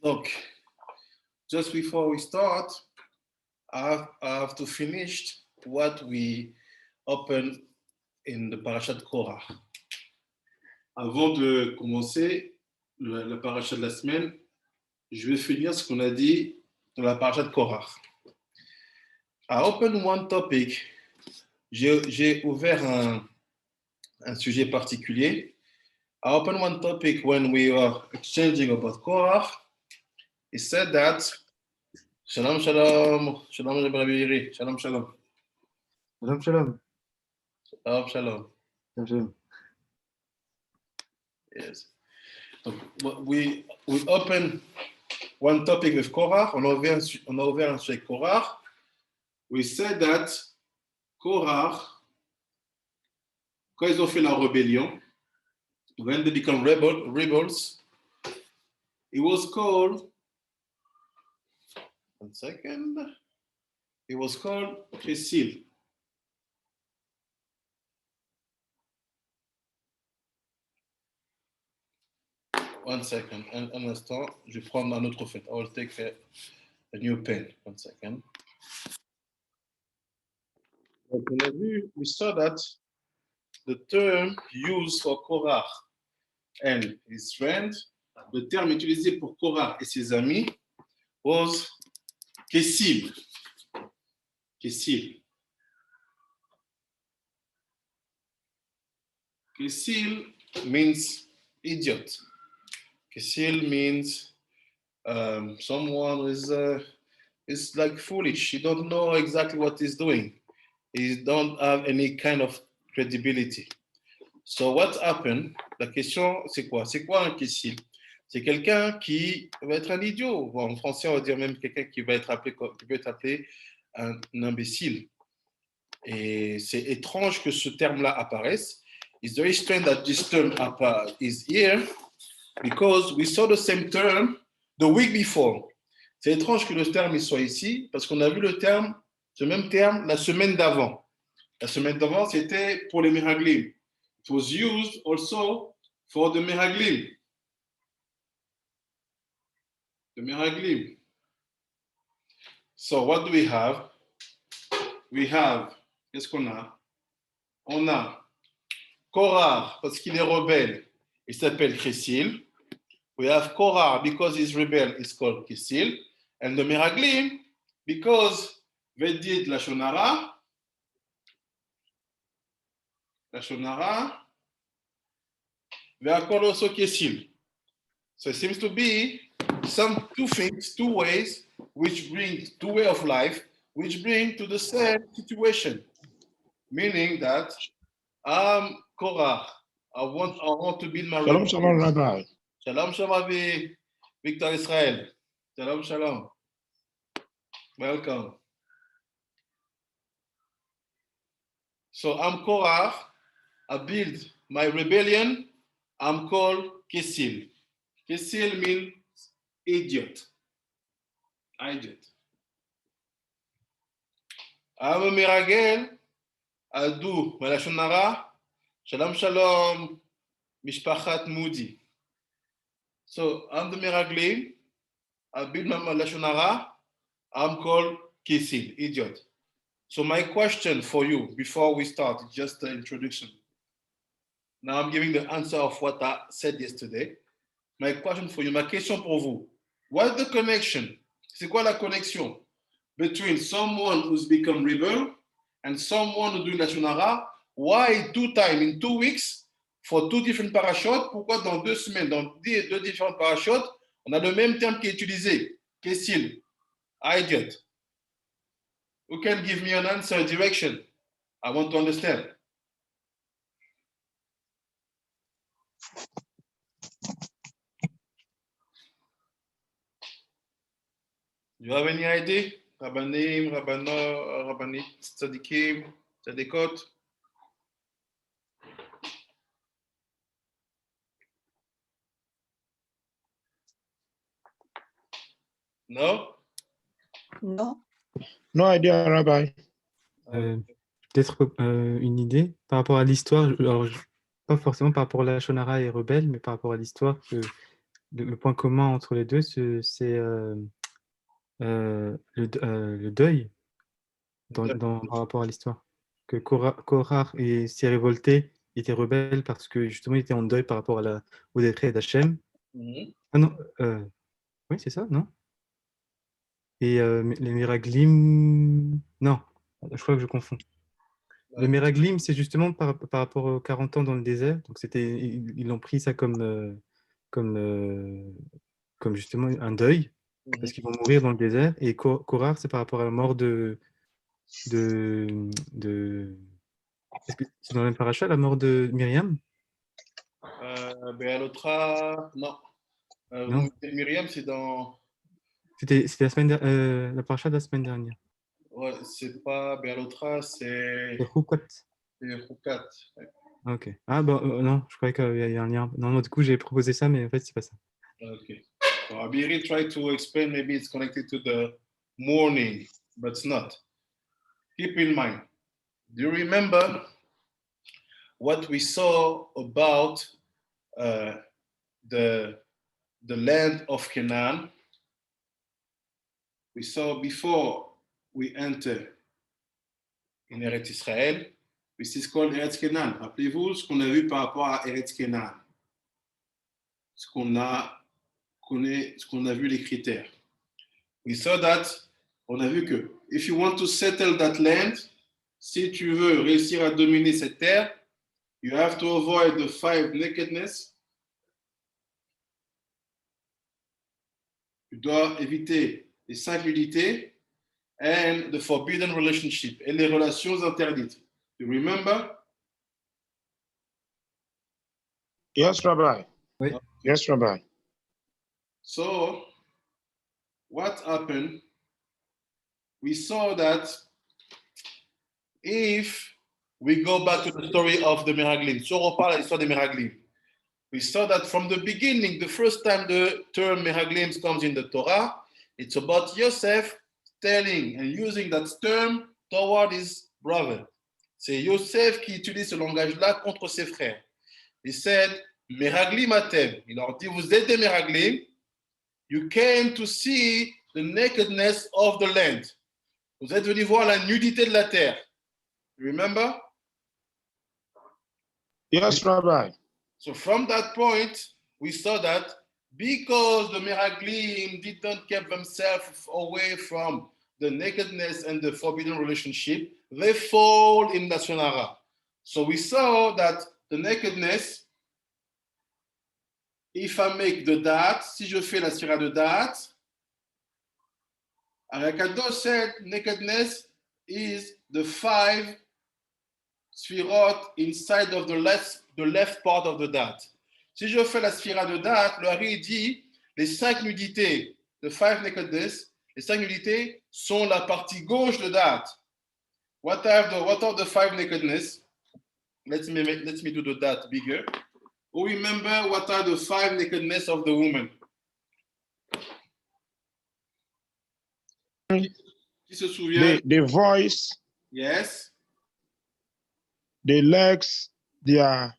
Donc, just before we start, I have to finish what we opened in the Parashat Korah. Avant de commencer la Parashat de la semaine, je vais finir ce qu'on a dit dans la Parashat Korah. I opened one topic. J'ai ouvert un sujet particulier. I opened one topic when we were exchanging about Korah. He said that, Shalom, shalom, shalom, Rabbi shalom, shalom. Shalom, shalom. Shalom, shalom. Shalom, shalom. Yes. Donc, we open one topic with Korah. On a ouvert un sujet Korah. We said that Korah, quand ils ont fait la rébellion, when they become rebels, it was called, one second, it was called Chesil. One second, un instant, je vais prendre un autre fait. I will take a new pen. One second. Donc, on a vu, we saw that the term used for Korah and his friend, le terme utilisé pour Korah et ses amis was Kesil. Kesil. Kesil means idiot. Kesil means someone is like foolish. You don't know exactly what he's doing. He don't have any kind of credibility. So what happened? La question, c'est quoi? C'est quoi un Kesil? C'est quelqu'un qui va être un idiot. En français, on va dire même quelqu'un qui peut être appelé un imbécile. Et c'est étrange que ce terme-là apparaisse. It's very strange that this term is here because we saw the same term the week before. C'est étrange que le terme soit ici parce qu'on a vu ce même terme la semaine d'avant. La semaine d'avant, c'était pour les Meraglim. It was used also for the Meraglim. The Meraglim. So what do we have? We have, qu'est-ce qu'on a? On a Korah, parce qu'il est rebelle, il s'appelle Chesil. We have Korah, because he's rebel, is called Kesil. And the Meraglim, because they did Lashon Hara, they are called also Kesil. So it seems to be two ways, which bring two ways of life, which bring to the same situation. Meaning that Korah, I want to build my Shalom, shalom, Rabbi. Shalom, shalom, Victor Israel. Shalom, shalom. Welcome. So I'm Korah. I build my rebellion. I'm called Kesil. Kesil means idiot. Idiot. I'm a Meragel. I do Lashon Hara. Shalom, shalom, Mishpachat Moody. So I'm the Meraglim. I build my Lashon Hara. I'm called Kesil, idiot. So my question for you before we start, just the introduction. Now I'm giving the answer of what I said yesterday. My question for you, ma question pour vous. What's the connection? C'est quoi la connexion between someone who's become rebel and someone who do Lashon Hara? Why 2 times in 2 weeks for 2 different parachutes? Pourquoi dans 2 semaines, dans 2 différentes parachutes, on a le même terme qui est utilisé? Kesil, idiot. Who can give me an answer, direction? I want to understand. Do you have any idea? Rabbanim, Rabbanit, Tzadikim, Tzadikot? No? Non. No idea, Rabbi. Peut-être une idée par rapport à l'histoire, alors, pas forcément par rapport à la Lashon Hara et rebelle, mais par rapport à l'histoire que le point commun entre les deux, c'est le deuil par rapport à l'histoire. Que Korah s'est révolté, il était rebelle parce que justement il était en deuil par rapport au décret d'Hachem. Mhm. Ah non, oui, c'est ça, non? Et les Miraglim, non, je crois que je confonds. Le Miraglim, c'est justement par rapport aux 40 ans dans le désert. Donc ils ont pris ça comme, comme justement un deuil, parce qu'ils vont mourir dans le désert. Et Korah, c'est par rapport à la mort de... Est-ce que c'est dans le même paracha, la mort de Myriam? Béalotra, non. Non, Myriam, c'est dans. c'était la paracha de la semaine dernière. Ouais, c'est pas Béalotra, c'est C'est Chukat. Roukat. Ah, ok. Ah, bah, non, je croyais qu'il y a un lien. Non, non, du coup, j'ai proposé ça, mais en fait, c'est pas ça. Okay. So Abiri tried to explain maybe it's connected to the mourning, but it's not. Keep in mind, do you remember what we saw about uh, the land of Canaan? We saw before we enter in Eretz Israël, which is called Eretz Canaan. Rappelez-vous ce qu'on a vu par rapport à Eretz Canaan. Ce qu'on a vu les critères. We saw that, on a vu que if you want to settle that land, si tu veux réussir à dominer cette terre, you have to avoid the 5 nakedness. Tu dois éviter les 5 nudités and the forbidden relationship et les relations interdites. You remember? Yes, Rabbi. Oui. Yes, Rabbi. So, what happened? We saw that if we go back to the story of the Meraglim, so on parle de l'histoire des Meraglim. We saw that from the beginning, the first time the term Meraglim comes in the Torah, it's about Yosef telling and using that term toward his brother. C'est Yosef qui utilise ce langage-là contre ses frères. He said, Meraglim atem. Il leur dit, vous êtes des Meraglim. You came to see the nakedness of the land. Vous êtes venus voir la nudité de la terre. Remember? Yes, Rabbi. So from that point, we saw that because the Meraglim didn't keep themselves away from the nakedness and the forbidden relationship, they fall in Lashon Hara. So we saw that the nakedness, if I make the date, si je fais la sphira de date, Arakado said nakedness is the 5 sphirot inside of the left part of the date. Si je fais la sphira de date, le Hari dit les 5 nudités, the 5 nakedness, les 5 nudités sont la partie gauche de date. What are the 5 nakedness? Let me do the date bigger. Who remember what are the 5 nakedness of the woman? Qui se souvient? The voice, Yes. the legs, their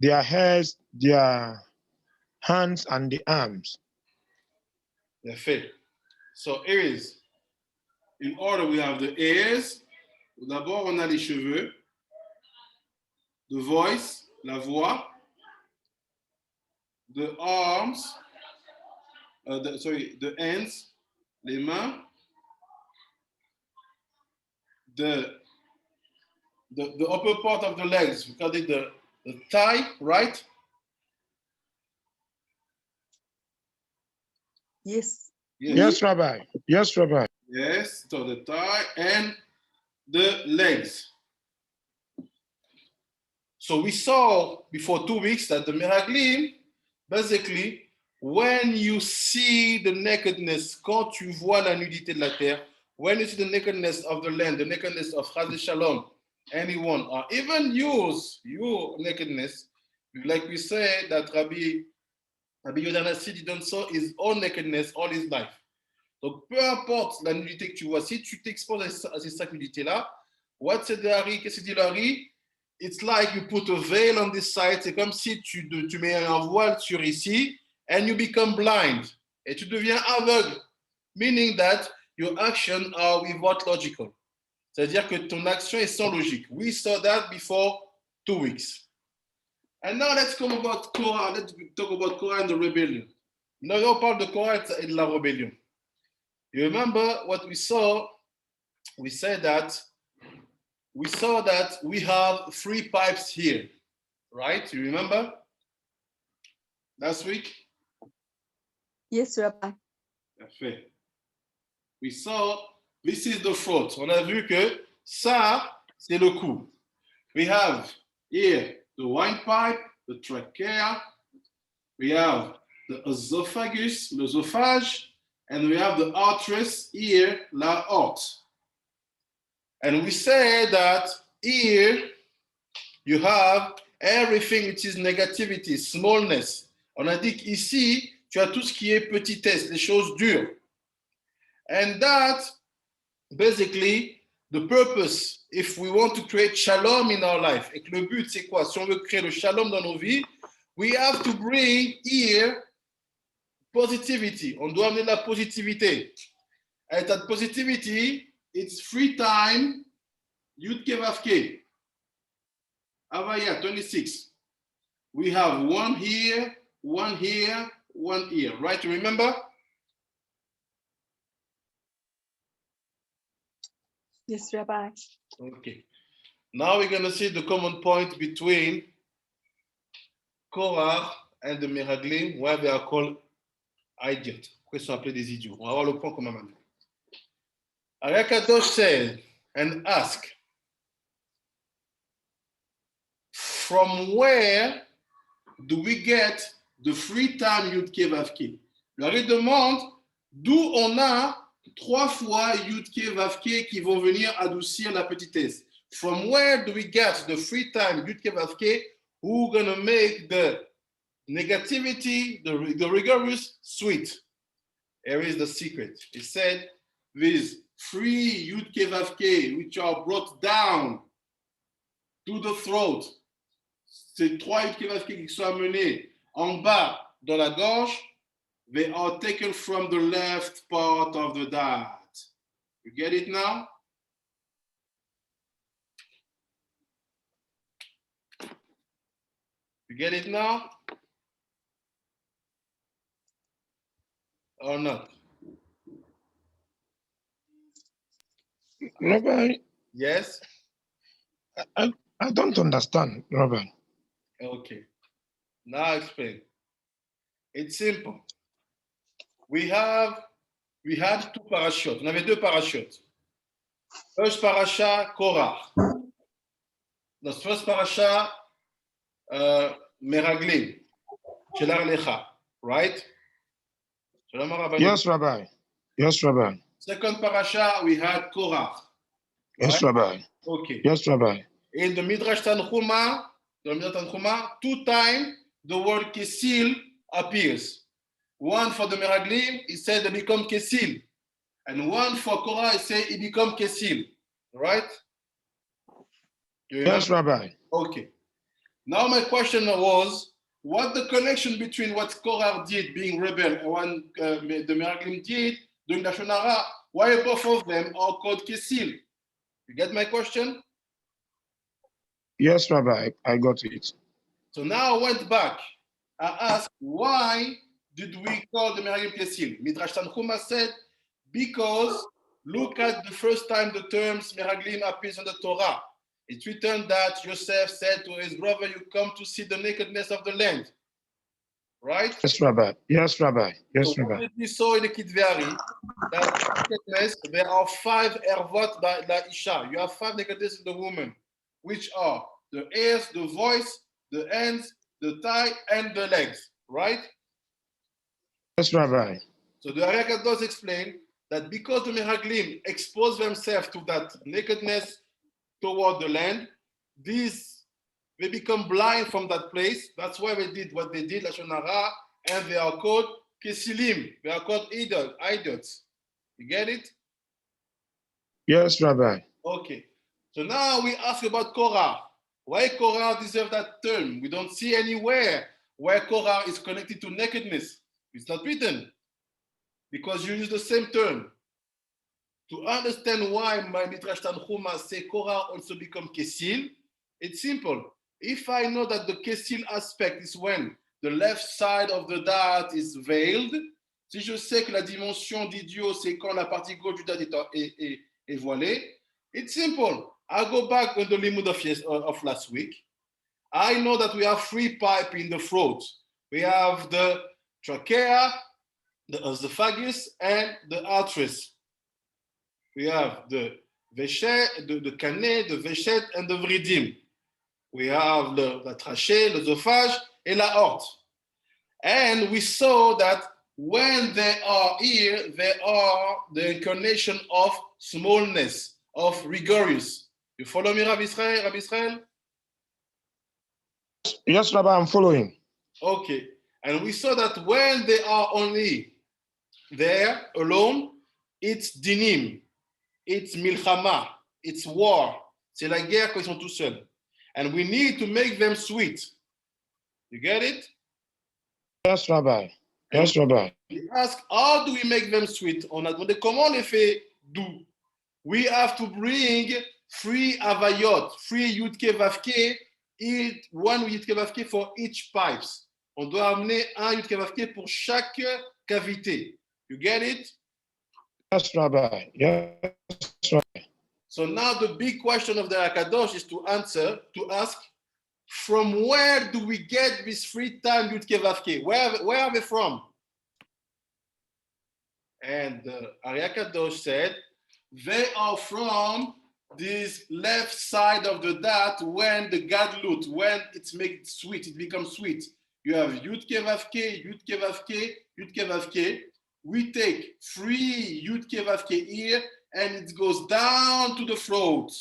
heads, their hands, and the arms. Parfait. So ears. In order, we have the ears. D'abord, on a les cheveux. The voice, la voix. The arms. The hands, les mains. The upper part of the legs, we call it the thigh, right? Yes. Yes, Rabbi. Yes, Rabbi. Yes, so the thigh and the legs. So we saw before 2 weeks that the Meraglim, basically, when you see the nakedness, quand tu vois la nudité de la terre, when you see the nakedness of the land, the nakedness of Chaz Shalom, anyone, or even your nakedness, like we say that Rabbi Yodan Hassid didn't saw his own nakedness all his life. Donc, peu importe la nudité que tu vois, si tu t'exposes à ces 5 nudités-là, what said the Hari? Qu'est-ce que dit le Hari? It's like you put a veil on this side. C'est comme si tu mets un voile sur ici, and you become blind. Et tu deviens aveugle, meaning that your actions are without logical. C'est-à-dire que ton action est sans logique. We saw that before 2 weeks. And now let's come about Korah. Let's talk about Korah and the rebellion. Now on parle de Korah et de la rébellion. You remember what we saw? We said that we saw that we have 3 pipes here, right? You remember? Last week? Yes, Rabbi. Parfait. We saw this is the throat. On a vu que ça, c'est le cou. We have here the windpipe, the trachea. We have the esophagus, l'œsophage, and we have the arteries here, la haute. And we say that here you have everything which is negativity, smallness. On a dit qu'ici, tu as tout ce qui est petitesse, les choses dures. And that, basically, the purpose, if we want to create shalom in our life, et que le but, c'est quoi? Si on veut créer le shalom dans nos vies, we have to bring here positivity. On doit amener la positivité. And that positivity, it's 3 times Yud Ke Vav Ke. Avaya 26. We have 1 here, 1 here, 1 here. Right? You remember? Yes, Rabbi. Okay. Now we're going to see the common point between Korah and the Meraglim, why they are called idiots. Pourquoi ils sont appelés des idiots? On va voir le point commun maintenant. Arakadosh said and asked, from where do we get the 3 times Yud Ke Vav Ke? Leur il demande d'où on a 3 fois Yud Ke Vav Ke qui vont venir adoucir la petitesse. From where do we get the 3 times Yud Ke Vav Ke who are going to make the negativity, the rigorous, sweet? Here is the secret. It said, these 3 Yud Ke Vav Ke which are brought down to the throat, ces 3 Yud Ke Vav Ke qui sont amenés en bas dans la gorge, they are taken from the left part of the dart. You get it now? You get it now? Or not? Rabbi, Yes? I don't understand, Rabbi. Okay. Now I explain. It's simple. We had 2 parachutes. On avait 2 parachutes. First parasha, Korah. The first parasha, Meraglim, Shelar Lecha, right? Shalom Rabbi. Yes, Rabbi. Yes, Rabbi. Second parasha, we had Korah. Yes, Right? Rabbi. Okay. Yes, Rabbi. In the Midrash Tanchuma, 2 times the word Kesil appears. One for the Meraglim, it said they become Kesil. And one for Korah, it said it become Kesil. Right? Do you Yes, remember? Rabbi. Okay. Now my question was, what the connection between what Korah did, being rebel, and what the Meraglim did doing the Shonara? Why both of them are called Kesil? You get my question? Yes, Rabbi. I got it. So now I went back. I asked, why did we call the Meraglim Kesil? Midrash Tanchuma said, because look at the first time the terms Meraglim appears in the Torah. It's written that Joseph said to his brother, you come to see the nakedness of the land. Right? Yes, Rabbi. Yes, Rabbi. Yes, So Rabbi. what we saw in the Kitvari, that nakedness, there are 5 ervot by la Isha. You have 5 nakedness in the woman, which are the ears, the voice, the hands, the thigh, and the legs. Right? Yes, Rabbi. So the Ariaka does explain that because the Meraglim expose themselves to that nakedness toward the land, they become blind from that place. That's why they did what they did, Lashon Hara, and they are called Kesilim. They are called idiots. You get it? Yes, Rabbi. Okay. So now we ask about Korah. Why Korah deserves that term? We don't see anywhere where Korah is connected to nakedness. It's not written because you use the same term. To understand why my Midrash Tanchuma say Korah also become Kesil, it's simple. If I know that the Kesil aspect is when the left side of the date is veiled, si je sais que la dimension d'idiot, c'est quand la partie gauche du date est voilée, it's simple. I go back on the limit of last week. I know that we have 3 pipes in the throat. We have the trachea, the esophagus, and the arteries. We have the veshet, the canet, the veshet, and the vridim. We have la trachée, l'œsophage, et la horte. And we saw that when they are here, they are the incarnation of smallness, of rigorous. You follow me, Rabbi Israel? Yes, Rabbi, I'm following. Okay. And we saw that when they are only there alone, it's dinim, it's milchama, it's war. C'est la guerre quand ils sont tout seuls. And we need to make them sweet. You get it? Yes, Rabbi. Yes, Rabbi. We ask, how do we make them sweet? On a demandé comment on les fait doux. We have to bring 3 avayot, 3 yudke vavke, one yudke vavke for each pipes. On doit amener un yudke vavke pour chaque cavité. You get it? Yes, Rabbi. Yes, Rabbi. So now the big question of the Akadosh is to ask, from where do we get this 3 times Yudke Vavke? Where are they from? And Ariakadosh said, they are from this left side of the date when the gadlut, when it's made sweet, it becomes sweet. You have Yudke Vavke, Yudke Vavke, Yudke Vavke. We take 3 Yudke Vavke here, and it goes down to the throat.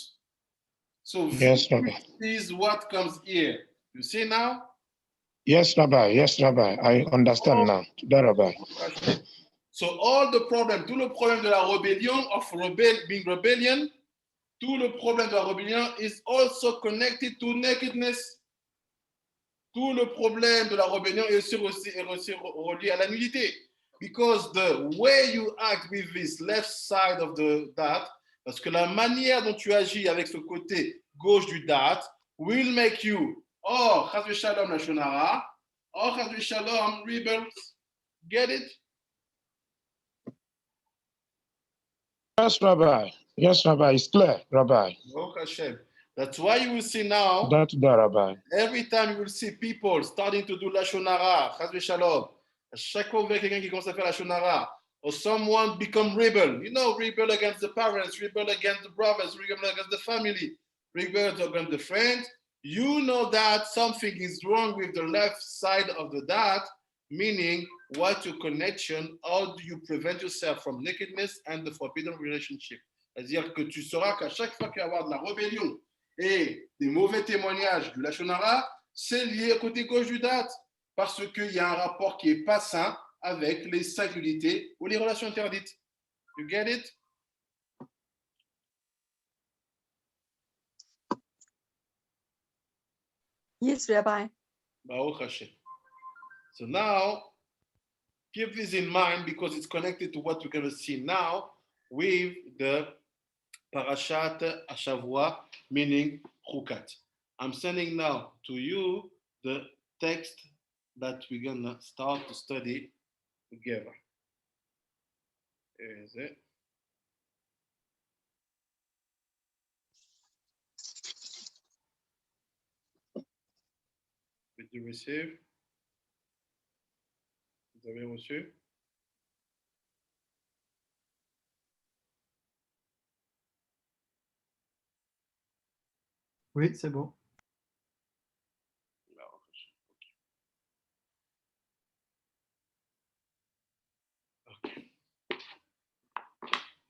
So Yes, Rabbi. this is what comes here. You see now? Yes, Rabbi. Yes, Rabbi. I understand now. That, Rabbi. So all the problem, tout le problème de la rébellion, of being rebellion, tout le problème de la rébellion is also connected to nakedness. Tout le problème de la rébellion est aussi relié à la nudité. Because the way you act with this left side of the date, parce que la manière dont tu agis avec ce côté gauche du date will make you, or chas v'shalom la shonara, or chas v'shalom rebels. Get it? Yes, Rabbi. Yes, Rabbi. It's clear, Rabbi. Baruch Hashem. That's why you will see now, That, Rabbi. every time you will see people starting to do la shonara, chas v'shalom, à chaque fois vous verrez quelqu'un qui commence à faire la shonara, or someone become rebel, you know, rebel against the parents, rebel against the brothers, rebel against the family, rebel against the friends, you know that something is wrong with the left side of the dot, meaning what's your connection, how do you prevent yourself from nakedness and the forbidden relationship. C'est-à-dire que tu sauras qu'à chaque fois qu'il va y avoir de la rébellion et des mauvais témoignages du Lachonara, c'est lié au côté gauche du date, parce qu'il y a un rapport qui n'est pas sain avec les sacralités ou les relations interdites. You get it? Yes, Rabbi. Baruch Hashem. So now, keep this in mind because it's connected to what we're going to see now with the Parashat Hashavua, meaning Chukat. I'm sending now to you the text that we're going to start to study together. Here is it. Did you receive? Vous avez reçu? Oui, c'est bon. Okay.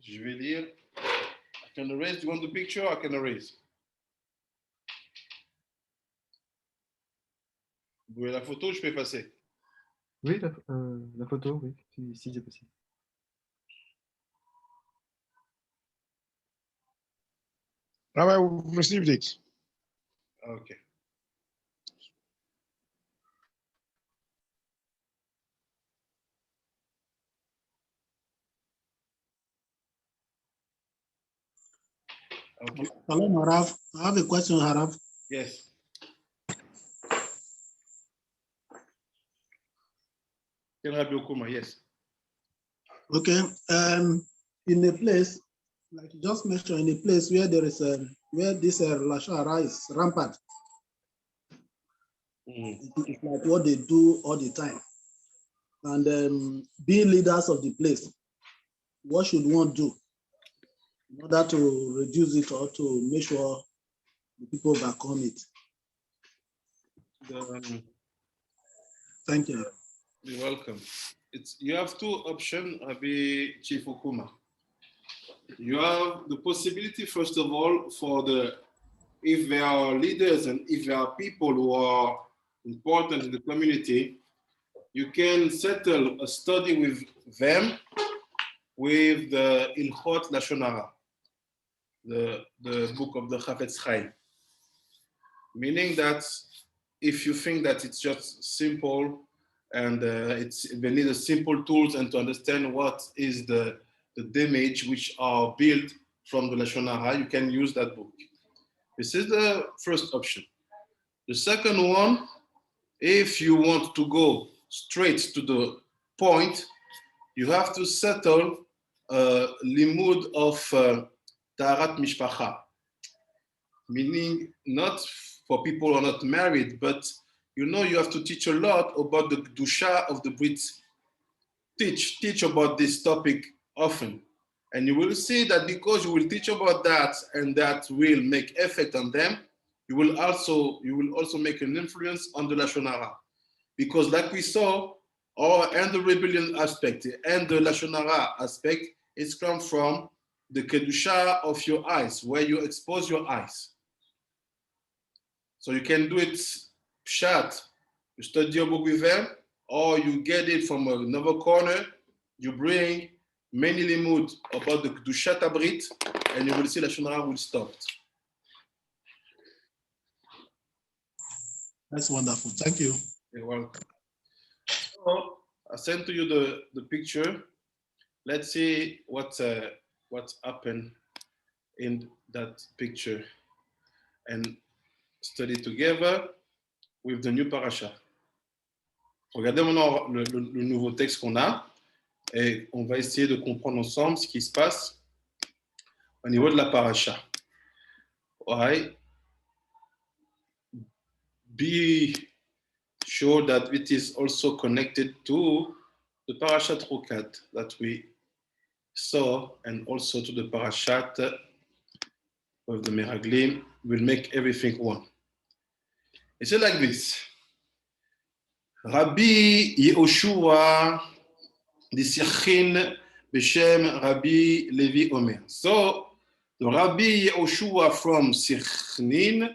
Je vais lire. I can erase. Do you want the picture? I can erase. Vous voulez la photo? Je peux effacer. Oui, la photo, oui, si c'est possible. Rabbi, we've received it. Okay. Okay. Hello, Harav. I have a question, Harav. Yes. Rabbi Okuma, yes. Okay. In a place, like you just mentioned, in a place where there is where this Lashon Hara is rampant, it's like what they do all the time. And being leaders of the place, what should one do in order to reduce it or to make sure the people overcome it? Thank you. You're welcome. You have two options, Rabbi Chief Okuma. You have the possibility, first of all, if there are leaders and if there are people who are important in the community, you can settle a study with them with the Ilchot Lashon Hara, the book of the Chafetz Chaim. Meaning that if you think that it's just simple and they need a simple tools and to understand what is the damage which are built from the Lashon Hara, you can use that book. This is the first option. The second one, if you want to go straight to the point, you have to settle limud of Taharat Mishpacha, meaning not for people who are not married, but you have to teach a lot about the Kedusha of the Brit. Teach about this topic often. And you will see that because you will teach about that and that will make effect on them, you will also make an influence on the Lashon Hara. Because like we saw, and the rebellion aspect and the Lashon Hara aspect, it's come from the Kedusha of your eyes, where you expose your eyes. So you can do it pshat, you study your book with them, or you get it from another corner, you bring many limud about the Kedushat Abrit, and you will see Lashon Hara will stop. That's wonderful. Thank you. You're welcome. So I sent to you the picture. Let's see what's happened in that picture and study together with the new parasha. Regardez maintenant le nouveau texte qu'on a et on va essayer de comprendre ensemble ce qui se passe au niveau de la parasha. Alright. Be sure that it is also connected to the parashat Chukat that we saw and also to the parashat of the Meraglim. Will make everything one. It's like this. Rabbi Yehoshua Disirchin Beshem Rabbi Levi Omer. So the Rabbi Yehoshua from Sirchnin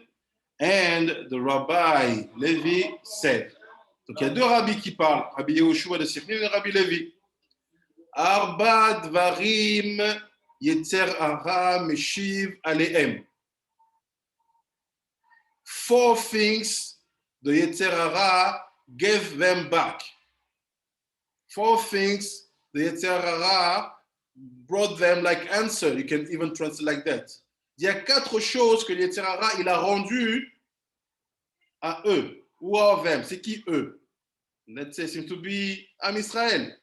and the Rabbi Levi said. Donc il y a deux rabbis qui parlent, Rabbi Yehoshua de Sirchnin et Rabbi Levi. Arba Dvarim Yetzer Hara Meshiv Alehem. 4 things the Yetzer Hara gave them back. 4 things the Yetzer Hara brought them like answer. You can even translate like that. Il y a 4 choses que le Yetzer Hara il a rendu à eux ou à them. C'est qui eux? Let's say seem to be Am Israël.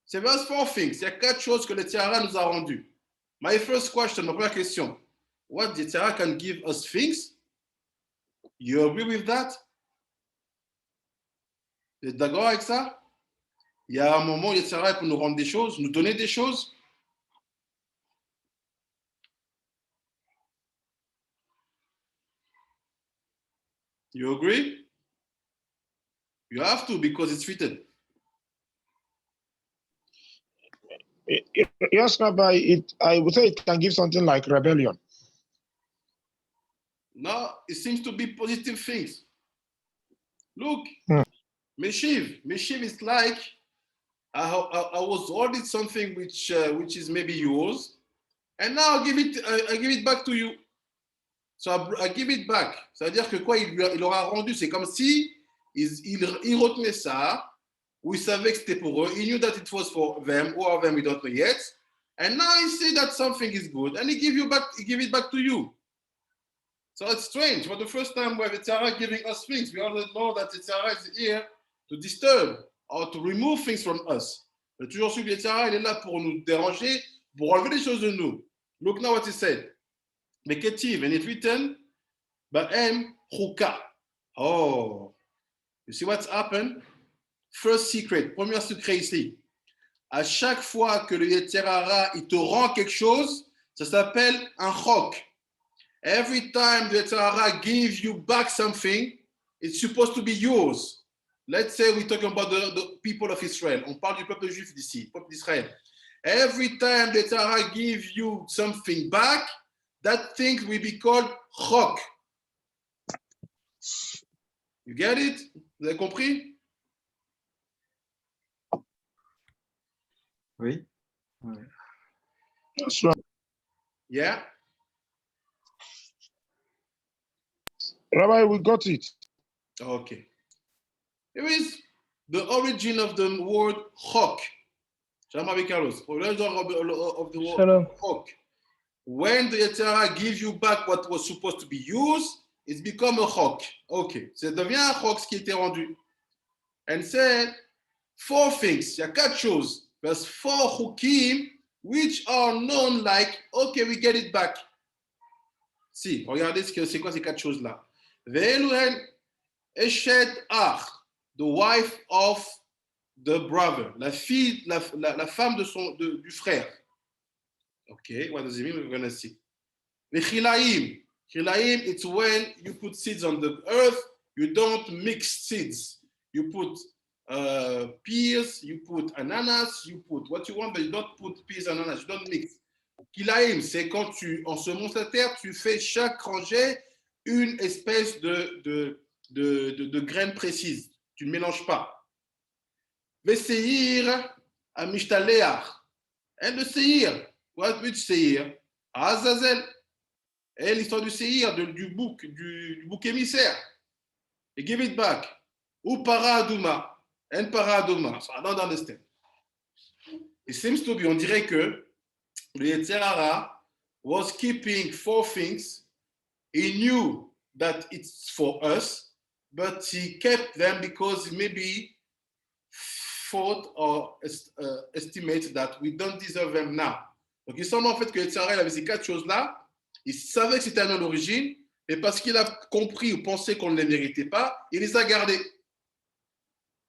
C'est just 4 things. Il y a 4 choses que le Yetzer Hara nous a rendu. My first question, ma première question. What the Yetzer Hara can give us things? You agree with that? Vous êtes d'accord avec ça? Il y a un moment où Yetzer Hara peut nous rendre des choses, nous donner des choses. You agree? You have to because it's written. Yes, Rabbi, I would say it can give something like rebellion. No, it seems to be positive things. Look, Meshiv is like I was holding something which is maybe yours, and now I give it back to you. So I give it back. Ça veut dire que quoi, il aura rendu. C'est comme si il retenait ça, ou il savait que c'était pour eux. He knew that it was for them, or them we don't know yet. And now he see that something is good, and he give it back to you. So it's strange. For the first time, we have Yetzirah giving us things. We already know that Yetzirah is here to disturb or to remove things from us. Mais toujours su que Yetzirah, il est là pour nous déranger, pour enlever les choses de nous. Look now what he said. Meketiv, and it's written, Ba'em Chuka. Oh, you see what's happened? First secret, premier secret ici. À chaque fois que le Yetzirah, il te rend quelque chose, ça s'appelle un chok. Every time the Yetzirah gives you back something, it's supposed to be yours. Let's say we're talking about the people of Israel. On parle du peuple juif d'ici, peuple d'Israël. Every time the Yetzirah gives you something back, that thing will be called chok. You get it? Vous avez compris? Oui. That's right. Yeah? Rabbi, we got it. Okay. Here is the origin of the word chok. Shalom Rabbi Carlos. Origin of the word Shalom. chok. When the Yetzirah gives you back what was supposed to be used, it's become a chok. Okay. Ça devient un chok, ce qui était rendu. And said, 4 things. Il y a 4 choses. There's 4 chukim which are known like, okay, we get it back. Si, regardez c'est quoi ces 4 choses-là. Ve'eluhen Eshet Ach, the wife of the brother, la femme du frère. Okay, what does it mean? We're going to see. Ve'chilaim. Chilaim, it's when you put seeds on the earth, you don't mix seeds. You put pears, you put ananas, you put what you want, but you don't put pears and ananas, you don't mix. Kilaim, c'est quand tu ensemences la terre, tu fais chaque rangée une espèce de graine précise. Tu ne mélanges pas. Veseir amishtaléach. Et le seir, which seir? Azazel. Et l'histoire du seir, du bouc émissaire. Et give it back. Ou paraduma. And paraduma. So I don't understand. It seems to be, on dirait que the Yetzirah was keeping 4 things. He knew that it's for us, but he kept them because he maybe thought or estimated that we don't deserve them now. Donc il semble en fait que Yetzirah avait ces 4 choses-là. Il savait que c'était à l'origine, mais parce qu'il a compris ou pensé qu'on ne les méritait pas, il les a gardés.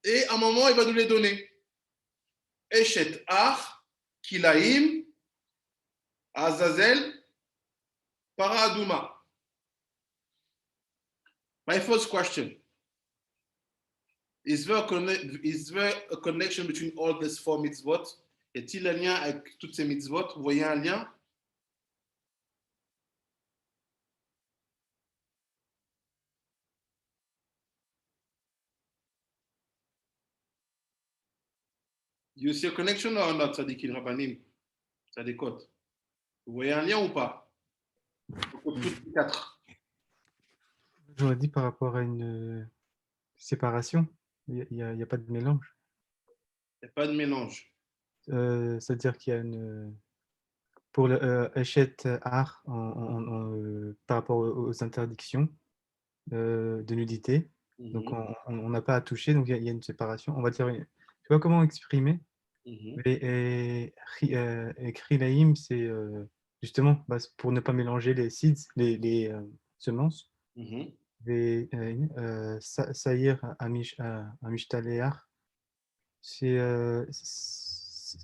Et à un moment, il va nous les donner. Eshet Ach, Kilaim, Azazel, Paraduma. My first question, is there a connection between all these 4 mitzvot? Y a-t-il un lien avec toutes ces mitzvot? Vous voyez un lien? You see a connection or not, Sadikin Rabbanim? Sadikot. Vous voyez un lien ou pas? Toutes les 4. J'aurais dit par rapport à une séparation. Il n'y a pas de mélange. Il n'y a pas de mélange. C'est-à-dire qu'il y a une... Pour le Eshet Ach, par rapport aux interdictions de nudité, donc on n'a pas à toucher, donc il y a une séparation. On va dire, je ne sais pas comment exprimer, et Krilaim, c'est justement pour ne pas mélanger les seeds, les semences. Saïr Amishtaléach, c'est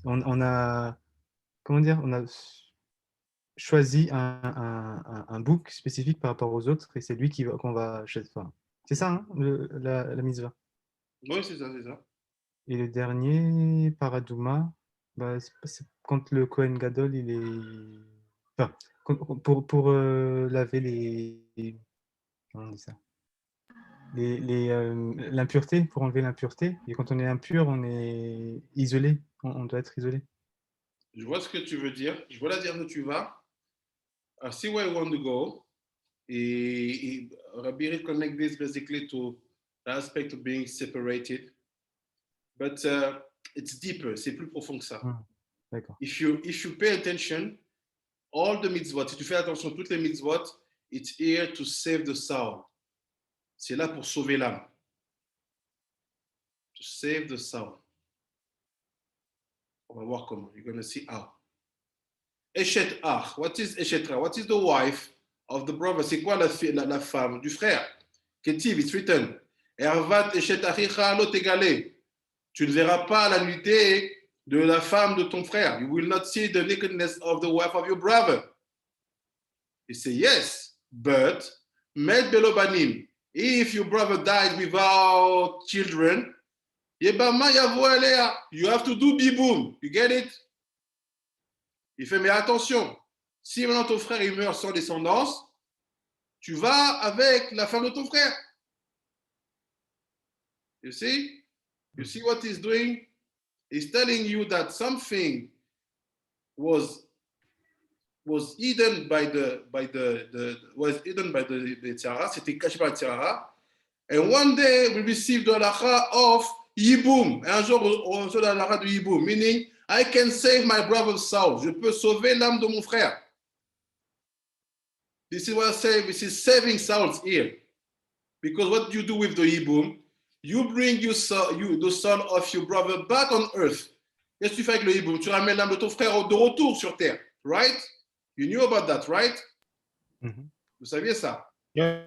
on a, comment dire, on a choisi un bouc spécifique par rapport aux autres et c'est lui qu'on va... Enfin, c'est ça, hein, la mitzvah. Oui, c'est ça, c'est ça. Et le dernier, Paraduma, bah, c'est quand le Kohen Gadol, il est... Enfin, pour laver les... Comment on dit ça? L'impureté, pour enlever l'impureté. Et quand on est impur, on est isolé. On doit être isolé. Je vois ce que tu veux dire. Je vois la dire où tu vas. I see where you want to go. Et Rabbi connect this basically to the aspect of being separated. But it's deeper. C'est plus profond que ça. D'accord. If you pay attention, all the mitzvot, si tu fais attention, toutes les mitzvot, it's here to save the soul. C'est là pour sauver l'âme. To save the soul. On va voir comment. You're going to see how. Eshet Ach. What is Eshet Ach? What is the wife of the brother? C'est quoi la femme du frère? Ketiv, it's written. Ervat Eshet Achicha lo tegale. Tu ne verras pas la nudité de la femme de ton frère. You will not see the nakedness of the wife of your brother. You say, yes, but Med Belobanim. If your brother died without children, you have to do biboum. You get it? Il fait, mais attention, si maintenant ton frère il meurt sans descendance, tu vas avec la femme de ton frère. You see? You see what he's doing? He's telling you that something was hidden by the tzara, c'était caché par le tzara, and one day we received the halakha of Yibum, un jour de la halakha de Yibum, meaning I can save my brother's soul, je peux sauver l'âme de mon frère. This is what I say, this is saving souls here, because what you do with the Yibum, you bring the soul of your brother back on earth. Qu'est-ce que tu fais avec le Yibum? Tu ramènes l'âme de ton frère de retour sur terre, right? You knew about that, right? Mhm. Vous saviez ça? Yeah.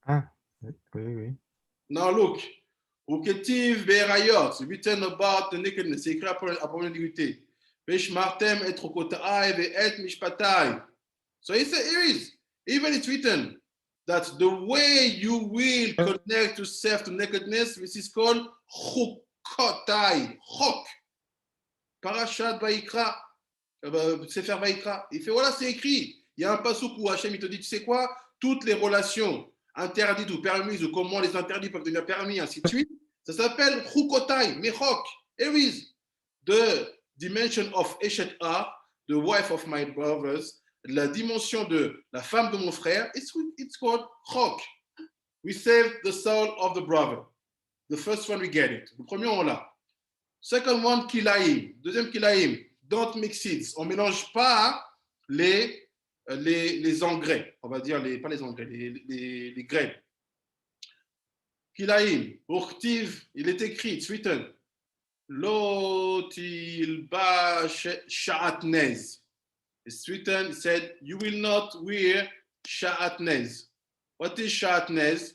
Ah, oui. Now look, Uketiv Be'erayot, written about the nakedness, c'est écrit après la nudité. Veshmartem et trokotai ve'et mishpatai. So he said, here is, even it's written that the way you will connect yourself to nakedness, this is called chukotai, chok. Parashat Vayikra, Sefer Vayikra. Il fait, voilà, c'est écrit. Il y a un passouk où Hachem, il te dit, tu sais quoi, toutes les relations interdites ou permises, ou comment les interdits peuvent devenir permis, ainsi de suite, ça s'appelle chukotai, mechok. Here is the dimension of Eshet A, the wife of my brothers, la dimension de la femme de mon frère, it's called chok. We save the soul of the brother. The first one, we get it. Le premier, on l'a. Second one, kilaim. Deuxième, kilaim. Don't mix seeds. On ne mélange pas les engrais. On va dire, pas les engrais, les graines. Kilaim. Urtiv, il est écrit, it's written. Lo tilba sha'atnez. It's written, it said, you will not wear sha'atnez. What is sha'atnez?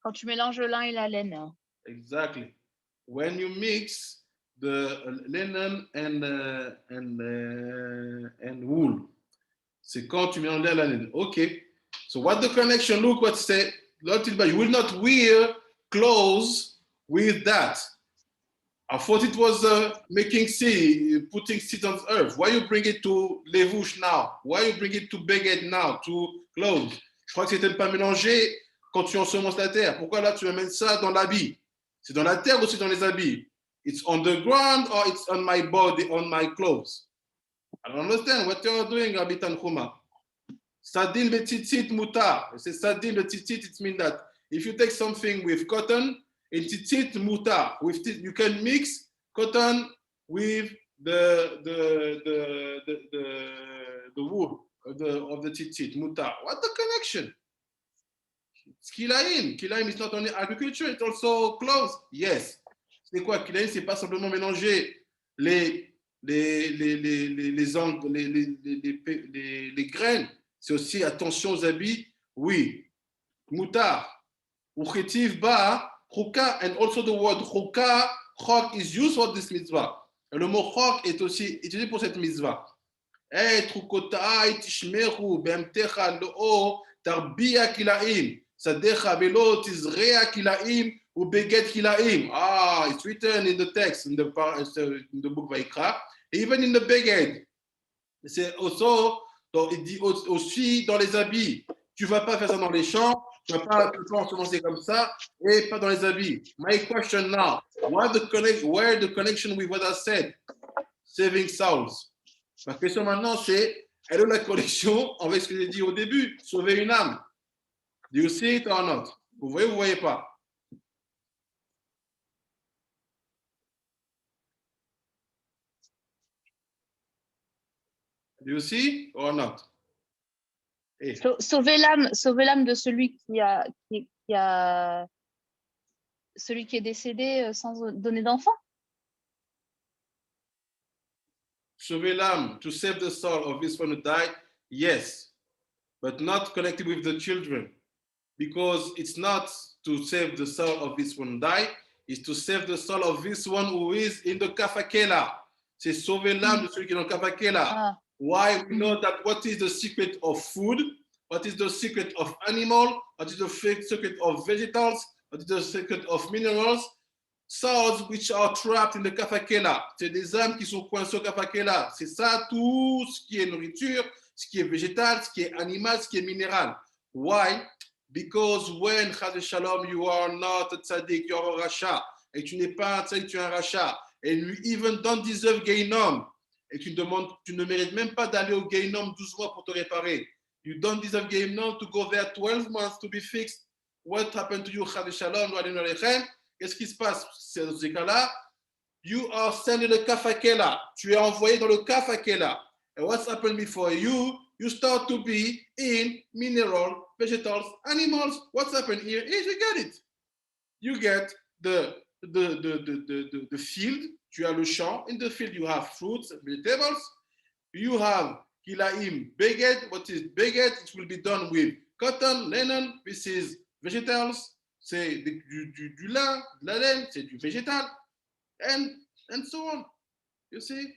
Quand tu mélanges le lin et la laine. Exactly. When you mix the linen and wool. C'est quand tu mélanges la laine. Okay. So what the connection? Look what it said. You will not wear clothes with that. I thought it was making seed, putting seed on earth. Why you bring it to levush now? Why you bring it to beged now, to clothes? Je crois que c'était pas mélangé quand tu ensemences la terre. Pourquoi là tu amènes ça dans l'habit? C'est dans la terre ou c'est dans les habits? It's on the ground or it's on my body, on my clothes? I don't understand what you're doing, Rabbi Tanchuma. Sadin betitzit mutar. It's sadin betitzit, it means that if you take something with cotton, in titzit mutar, you can mix cotton with the wool of the titzit mutar. What the connection? It's kilaim. Kilaim is not only agriculture, it's also clothes. Yes. C'est quoi kilaim? C'est pas simplement mélanger les graines. C'est aussi attention aux habits. Oui. Mutar. Uchetiv ba. Chouka, and also the word chouka, chok is used for this mitzvah. Et le mot chok est aussi utilisé pour cette mitzvah. Et trukotai tishmeru be'emtecha lo'o tarbia kilaim. Sadecha velo tizrea kilaim ou beget kilaim. Ah, it's written in the text, in the book Vayikra. Even in the beged. C'est also, il dit aussi dans les habits. Tu ne vas pas faire ça dans les champs. Tu ne vas pas ensemencer comme ça et pas dans les habits. My question now, where the connection with what I said? Saving souls. Ma question maintenant, c'est, elle est la connexion avec ce que j'ai dit au début, sauver une âme. Do you see it or not? Vous voyez pas? Do you see or not? Hey. Sauver l'âme de celui celui qui est décédé sans donner d'enfant. Sauver l'âme, to save the soul of this one who died, yes, but not connected with the children, because it's not to save the soul of this one who died, it's to save the soul of this one who is in the kafakela. C'est sauver l'âme de celui qui est dans le kafakela. Ah. Why? We know that what is the secret of food, what is the secret of animal, what is the secret of vegetables, what is the secret of minerals, souls which are trapped in the kafakela. C'est des âmes qui sont coincées au kafakela. C'est ça, tout ce qui est nourriture, ce qui est végétal, ce qui est animal, ce qui est minéral. Why? Because when, Chaz Shalom, you are not a tzaddik, you are a rasha, et tu n'es pas un tzaddik, tu es un rasha, and you even don't deserve Gehinom, et tu ne mérites même pas d'aller au Gehinom 12 mois pour te réparer. You don't deserve Gehinom to go there 12 months to be fixed. What happened to you, Chaz Shalom, qu'est-ce qui se passe dans ces cas-là? You are sent in the kafakela. Tu es envoyé dans le kafakela. And what's happened before you? You start to be in mineral, vegetables, animals. What's happened here is you get it. You get the field. Tu as le champ. In the field, you have fruits, vegetables. You have kilaim, beged. What is beged? It will be done with cotton, linen. This is vegetables. C'est du lin, de la laine, c'est du végétal, and so on. You see?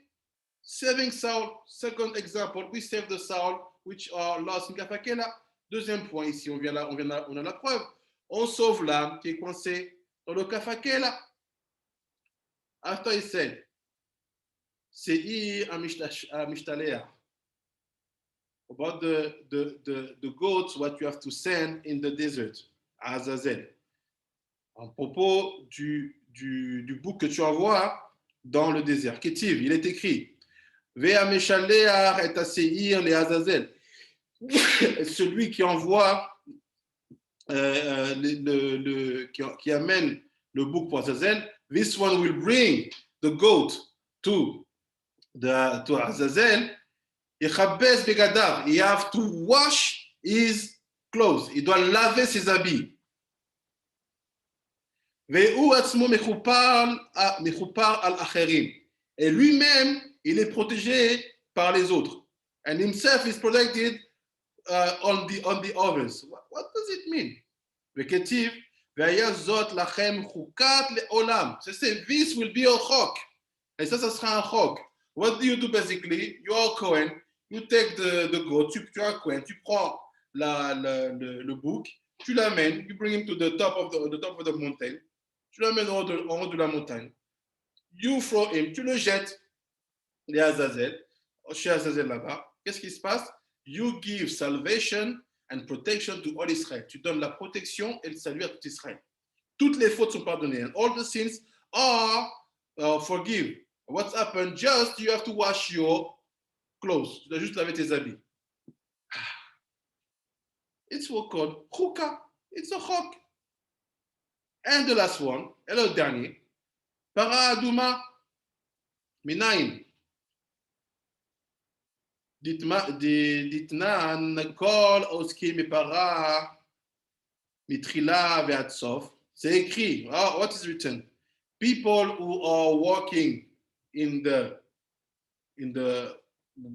Saving soul, second example, we save the soul which are lost in kafakela. Deuxième point ici, on a la preuve. On sauve l'âme qui est coincée dans le kafakela. After he said, Seir Amishtalea, about the goats, what you have to send in the desert, Azazel. En propos du bouc que tu envoies dans le désert. Kétiv, il est écrit Vea Meshalea et Aseir le Azazel. Celui qui envoie, qui amène le bouc pour Azazel, this one will bring the goat to Azazel. Yechabez begadav. He have to wash his clothes. Il doit laver ses habits. Et lui-même, il est protégé par les autres. And himself is protected on the others. What does it mean? וכתיב, והיה זאת לכם חוקת לעולם. C'est this will be a chok. Et ça sera un chok. What do you do basically? You are Cohen. You take the goat. Tu es un Cohen. Tu prends le bouc. Tu l'amènes. You bring him to the top of the mountain. Tu l'amènes en haut de la montagne. You throw him, tu le jettes, les Azazel, chez Azazel là-bas. Qu'est-ce qui se passe? You give salvation and protection to all Israel. Tu donnes la protection et le salut à tout Israël. Toutes les fautes sont pardonnées. And all the sins are forgiven. What's happened? Just you have to wash your clothes. Tu dois juste laver tes habits. It's what called chukah. It's a chok. And the last one, et le dernier, para aduma minaim. Ditnan kol oski mipara mitrila ve'ad sof. C'est écrit. What is written? People who are walking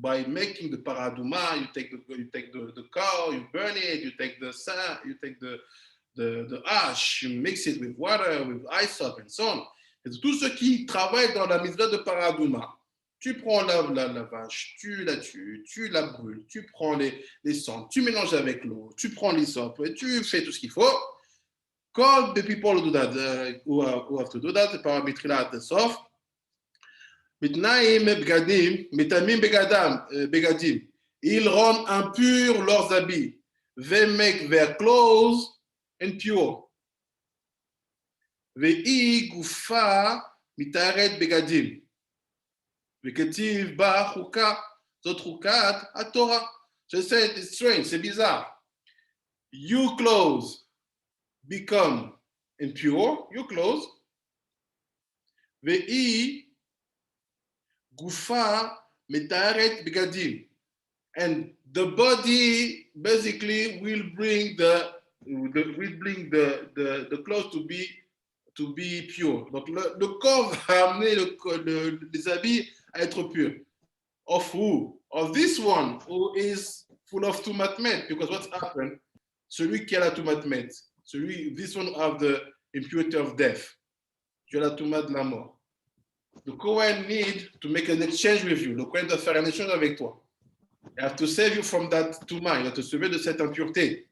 by making the paraduma, you take the cow, you burn it, you take the sand, you take the ash, you mix it with water, with hyssop, and so on. C'est tout ceux qui travaillent dans la mitzvah de paraduma. Tu prends la vache, tu la tues, tu la brûles, tu prends les cendres, tu mélanges avec l'eau, tu prends l'hyssop, et tu fais tout ce qu'il faut. Call the people who do that, who have to do that, parametrila at the sof. Mitnaim begadim, mitamim begadim. Ils rendent impurs leurs habits. They make their clothes impure. Ve'i gufa mitaret begadim. Veketiv ba chuka, zot chukat a Torah. Je sais, it's strange, c'est bizarre. You clothes become impure, your clothes. Ve'i gufa metaret begadim. And the body basically will bring the clothes to be pure. Donc le corps va amener les habits à être purs. Of who? Of this one who is full of tumatmet. Because what's happened? Celui qui a la tumatmet, this one have the impurity of death. Tu as la tumat de la mort. The Kohen need to make an exchange with you. Le Kohen doit faire un échange avec toi. I have to save you from that tuma. Il va te sauver de cette impureté.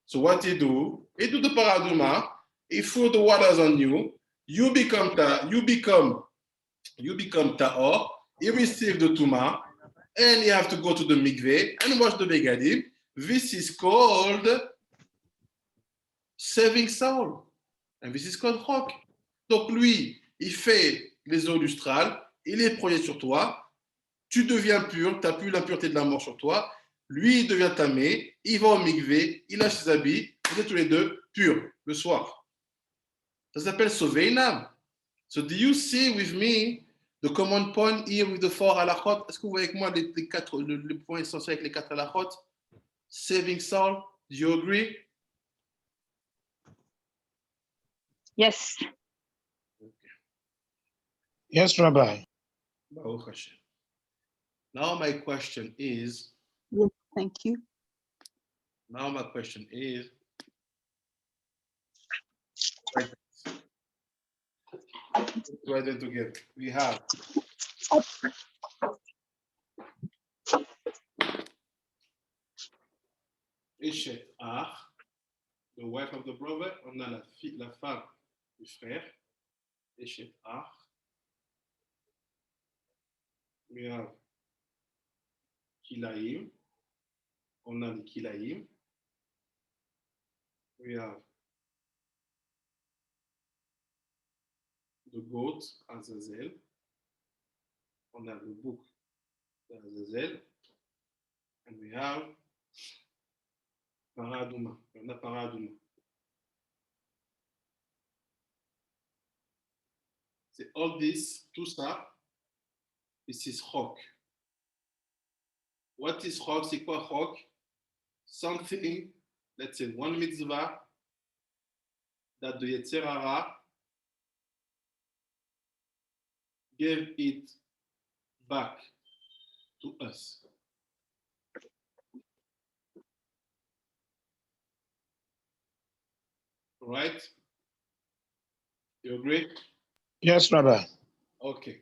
So what he do? He do the paraduma. He throw the waters on you. You become ta'or. He receive the tuma, and you have to go to the mikveh and wash the begadim. This is called saving soul, and this is called chok. Donc lui, il fait les eaux lustrales, il les projette sur toi. Tu deviens pur, tu n'as plus l'impureté de la mort sur toi. Lui, il devient tamé, il va au mikveh, il lâche ses habits, vous êtes tous les deux purs le soir. Ça s'appelle sauver une âme. So do you see with me the common point here with the 4 halachot? Est-ce que vous voyez avec moi le point essentiel avec les 4 halachot? Saving soul, do you agree? Yes. Yes, Rabbi. Baruch Hashem. Now my question is, Thank you. Write them together. We have Eshet Ach, the wife of the brother. On a la femme du frère, Eshet Ach. We have Kilaim. On a les Kilaim. We have the goat, Azazel. On a le bouc d'Azazel. And we have Paraduma. On a Paraduma. C'est all this, tout ça, this is chok. What is chok? C'est quoi chok? Something, let's say one mitzvah that the Yetzer Hara gave it back to us. Right? You agree? Yes, Rabbi. Okay.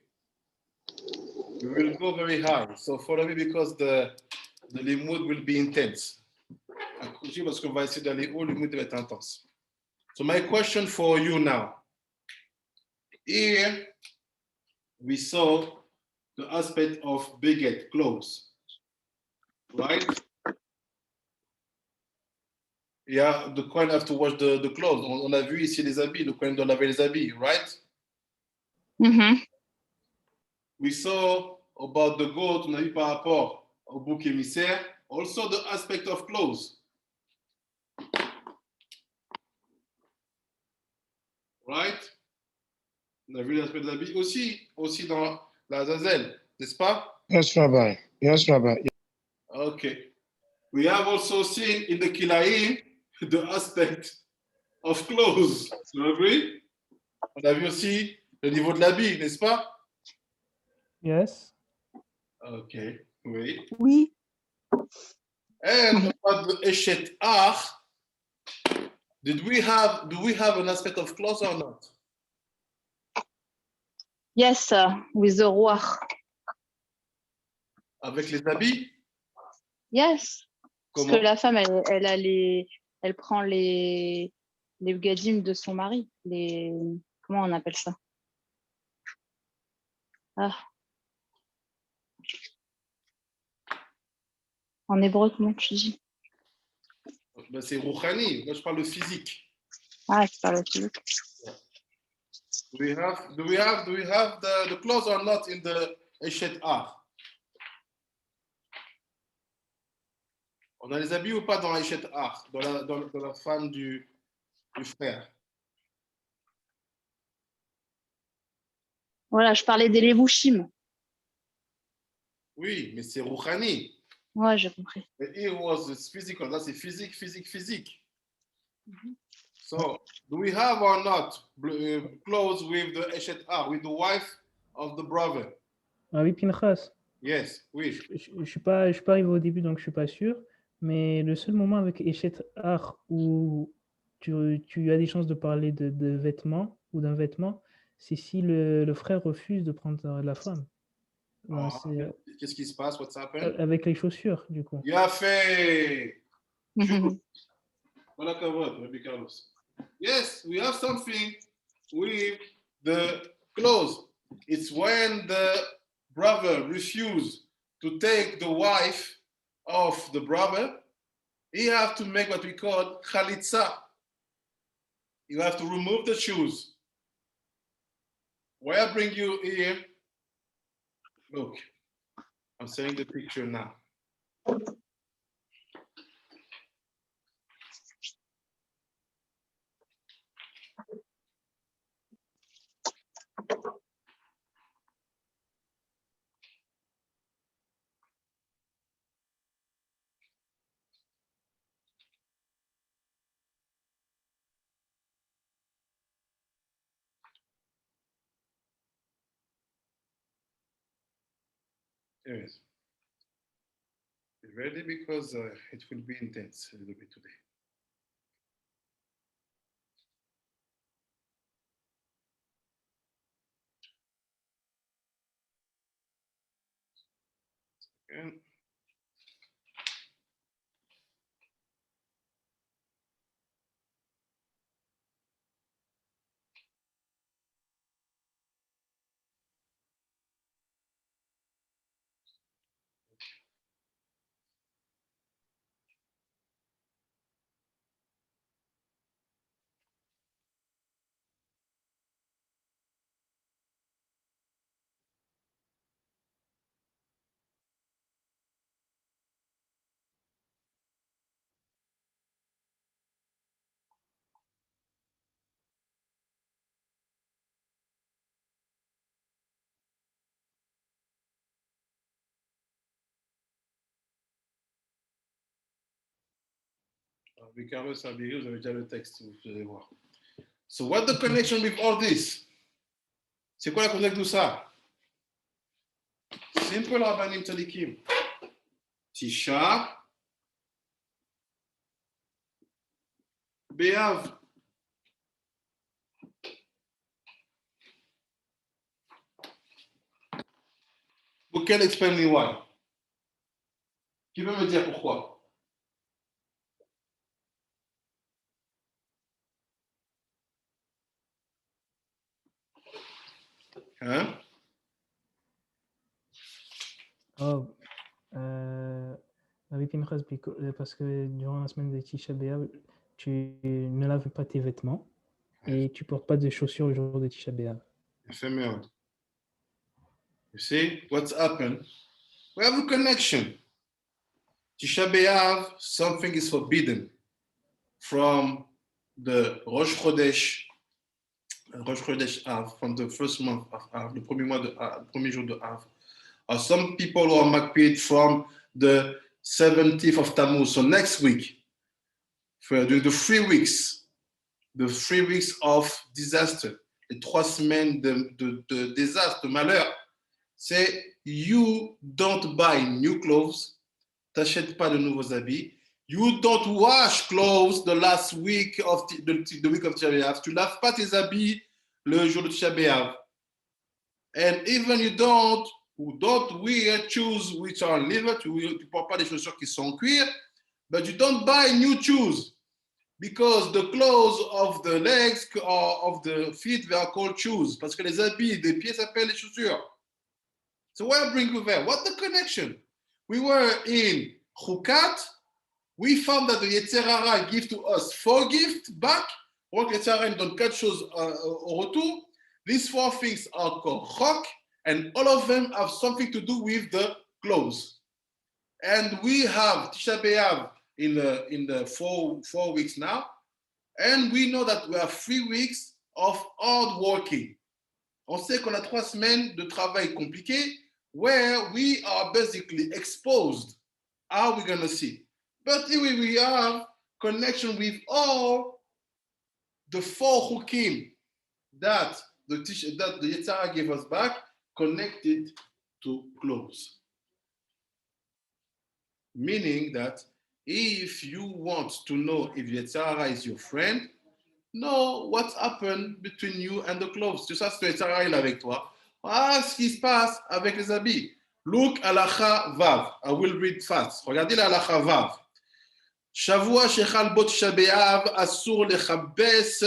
We will go very high. So follow me because the limud will be intense. Accrochez parce qu'on va essayer d'aller haut, le limud va être intense. So my question for you now. Here we saw the aspect of beget, clothes. Right? Yeah, the Kohen have to wash the clothes. On a vu ici les habits, le Kohen doit laver les habits, right? Mhm. We saw about the goat, on a vu par rapport au bouc émissaire, also the aspect of clothes. Right? On a vu l'aspect de l'habit aussi dans la Zazel, n'est-ce pas? Yes, Rabbi. Yes, Rabbi. Okay. We have also seen in the Kilaim the aspect of clothes. You agree? On a vu aussi le niveau de l'habit, n'est-ce pas? Yes. Okay, oui. Oui. And about the Eshet Ach, do we have an aspect of clothes or not? Yes, with the ruach. Avec les habits? Yes. Parce Comment? que la femme, elle prend les gadim de son mari. Comment on appelle ça? Ah. En hébreu, comment tu dis? Ben, c'est Rouhani. Moi, je parle de physique. Ah, c'est pas le physique. Do we have the clothes or not in the Eshet Ach? On a les habits ou pas dans Eshet Ach, dans la femme du du frère. Voilà, je parlais des Levushim. Oui, mais c'est Rouhani. Ouais, j'ai compris. The ear was physical. That's a physique. So, do we have or not clothes with the Eshet A, with the wife of the brother? Ah oui, Pinchas. Yes, oui. Je ne suis pas arrivé au début, donc je ne suis pas sûr. Mais le seul moment avec Eshet Ach où tu as des chances de parler de vêtements ou d'un vêtement, c'est si le frère refuse de prendre la femme. Non, c'est Qu'est-ce qui se passe? What's happened? avec les chaussures, du coup. Il a fait. Voilà, Rabbi Carlos. Yes, we have something with the clothes. It's when the brother refuses to take the wife of the brother, he have to make what we call chalitza. You have to remove the shoes. Why I bring you here? Look, I'm showing the picture now. Yes. Be ready because it will be intense a little bit today. And Carlos Abiri, vous avez déjà le texte, vous allez voir. So what the connection with all this? C'est quoi la connexion de tout ça? Simple Rabbanim Tzadikim. Tisha B'Av. Who can explain me why? Qui peut me dire pourquoi? Hein? Oh, avec Pinchas, parce que durant la semaine de Tisha B'Av, tu ne laves pas tes vêtements et tu portes pas de chaussures le jour de Tisha B'Av. You see what's happened? We have a connection. Tisha B'Av, something is forbidden from the Rosh Chodesh Av, from the first month of Av, le premier mois de Av, le premier jour de Av. Some people who are makpid from the 17th of Tammuz, so next week, for the 3 weeks, the 3 weeks of disaster, les 3 semaines de désastre, de malheur, c'est you don't buy new clothes, t'achètes pas de nouveaux habits, you don't wash clothes the last week of the week of Tisha B'Av, tu laves pas tes habits le jour de Tisha B'Av, and even you don't wear shoes which are leather, tu portes pas des chaussures qui sont en cuir, but you don't buy new shoes because the clothes of the legs or of the feet they are called shoes, parce que les habits des pieds s'appellent les chaussures. So why I bring you there? What the connection? We were in Chukat. We found that the Yetzer Hara give to us 4 gifts back. Donc, Yetzer Hara nous donne 4 choses au retour. These 4 things are called Chok, and all of them have something to do with the clothes. And we have Tisha B'Av in the 4 weeks now. And we know that we have 3 weeks of hard working. On sait qu'on a 3 semaines de travail compliqué where we are basically exposed. How are we going to see? But here we have connection with all the 4 hukim that the Yetzer Hara gave us back, connected to clothes. Meaning that if you want to know if Yetzer Hara is your friend, know what's happened between you and the clothes. Tu sais, si Yetzer Hara est avec toi, ce qui se passe avec les habits. Look halacha vav. I will read fast. Regardez la halacha vav. Shavua shechal bot Tisha b'Av asur lechabes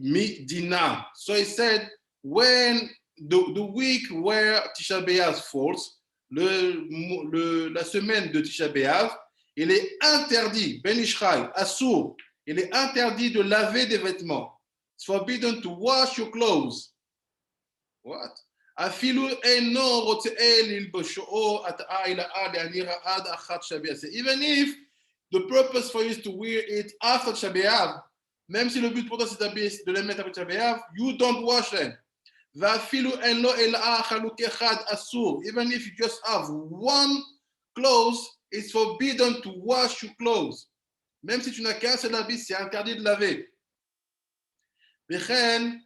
midina. So he said, when the week where Tisha B'Av falls, la semaine de Tisha B'Av, il est interdit, Ben Ishraï, asur, il est interdit de laver des vêtements. It's forbidden to wash your clothes. What? Afilu eno rote'e lilbosho'o at'a ila'a le'anira ad achat Shabbat. Even if the purpose for you is to wear it after Shabbat, même si le but pour toi c'est de les mettre après Shabbat, you don't wash them. Vafilu eno ela'a chaluk echad asur. Even if you just have one clothes, it's forbidden to wash your clothes. Même si tu n'as qu'un seul habit, c'est interdit de laver. וכן,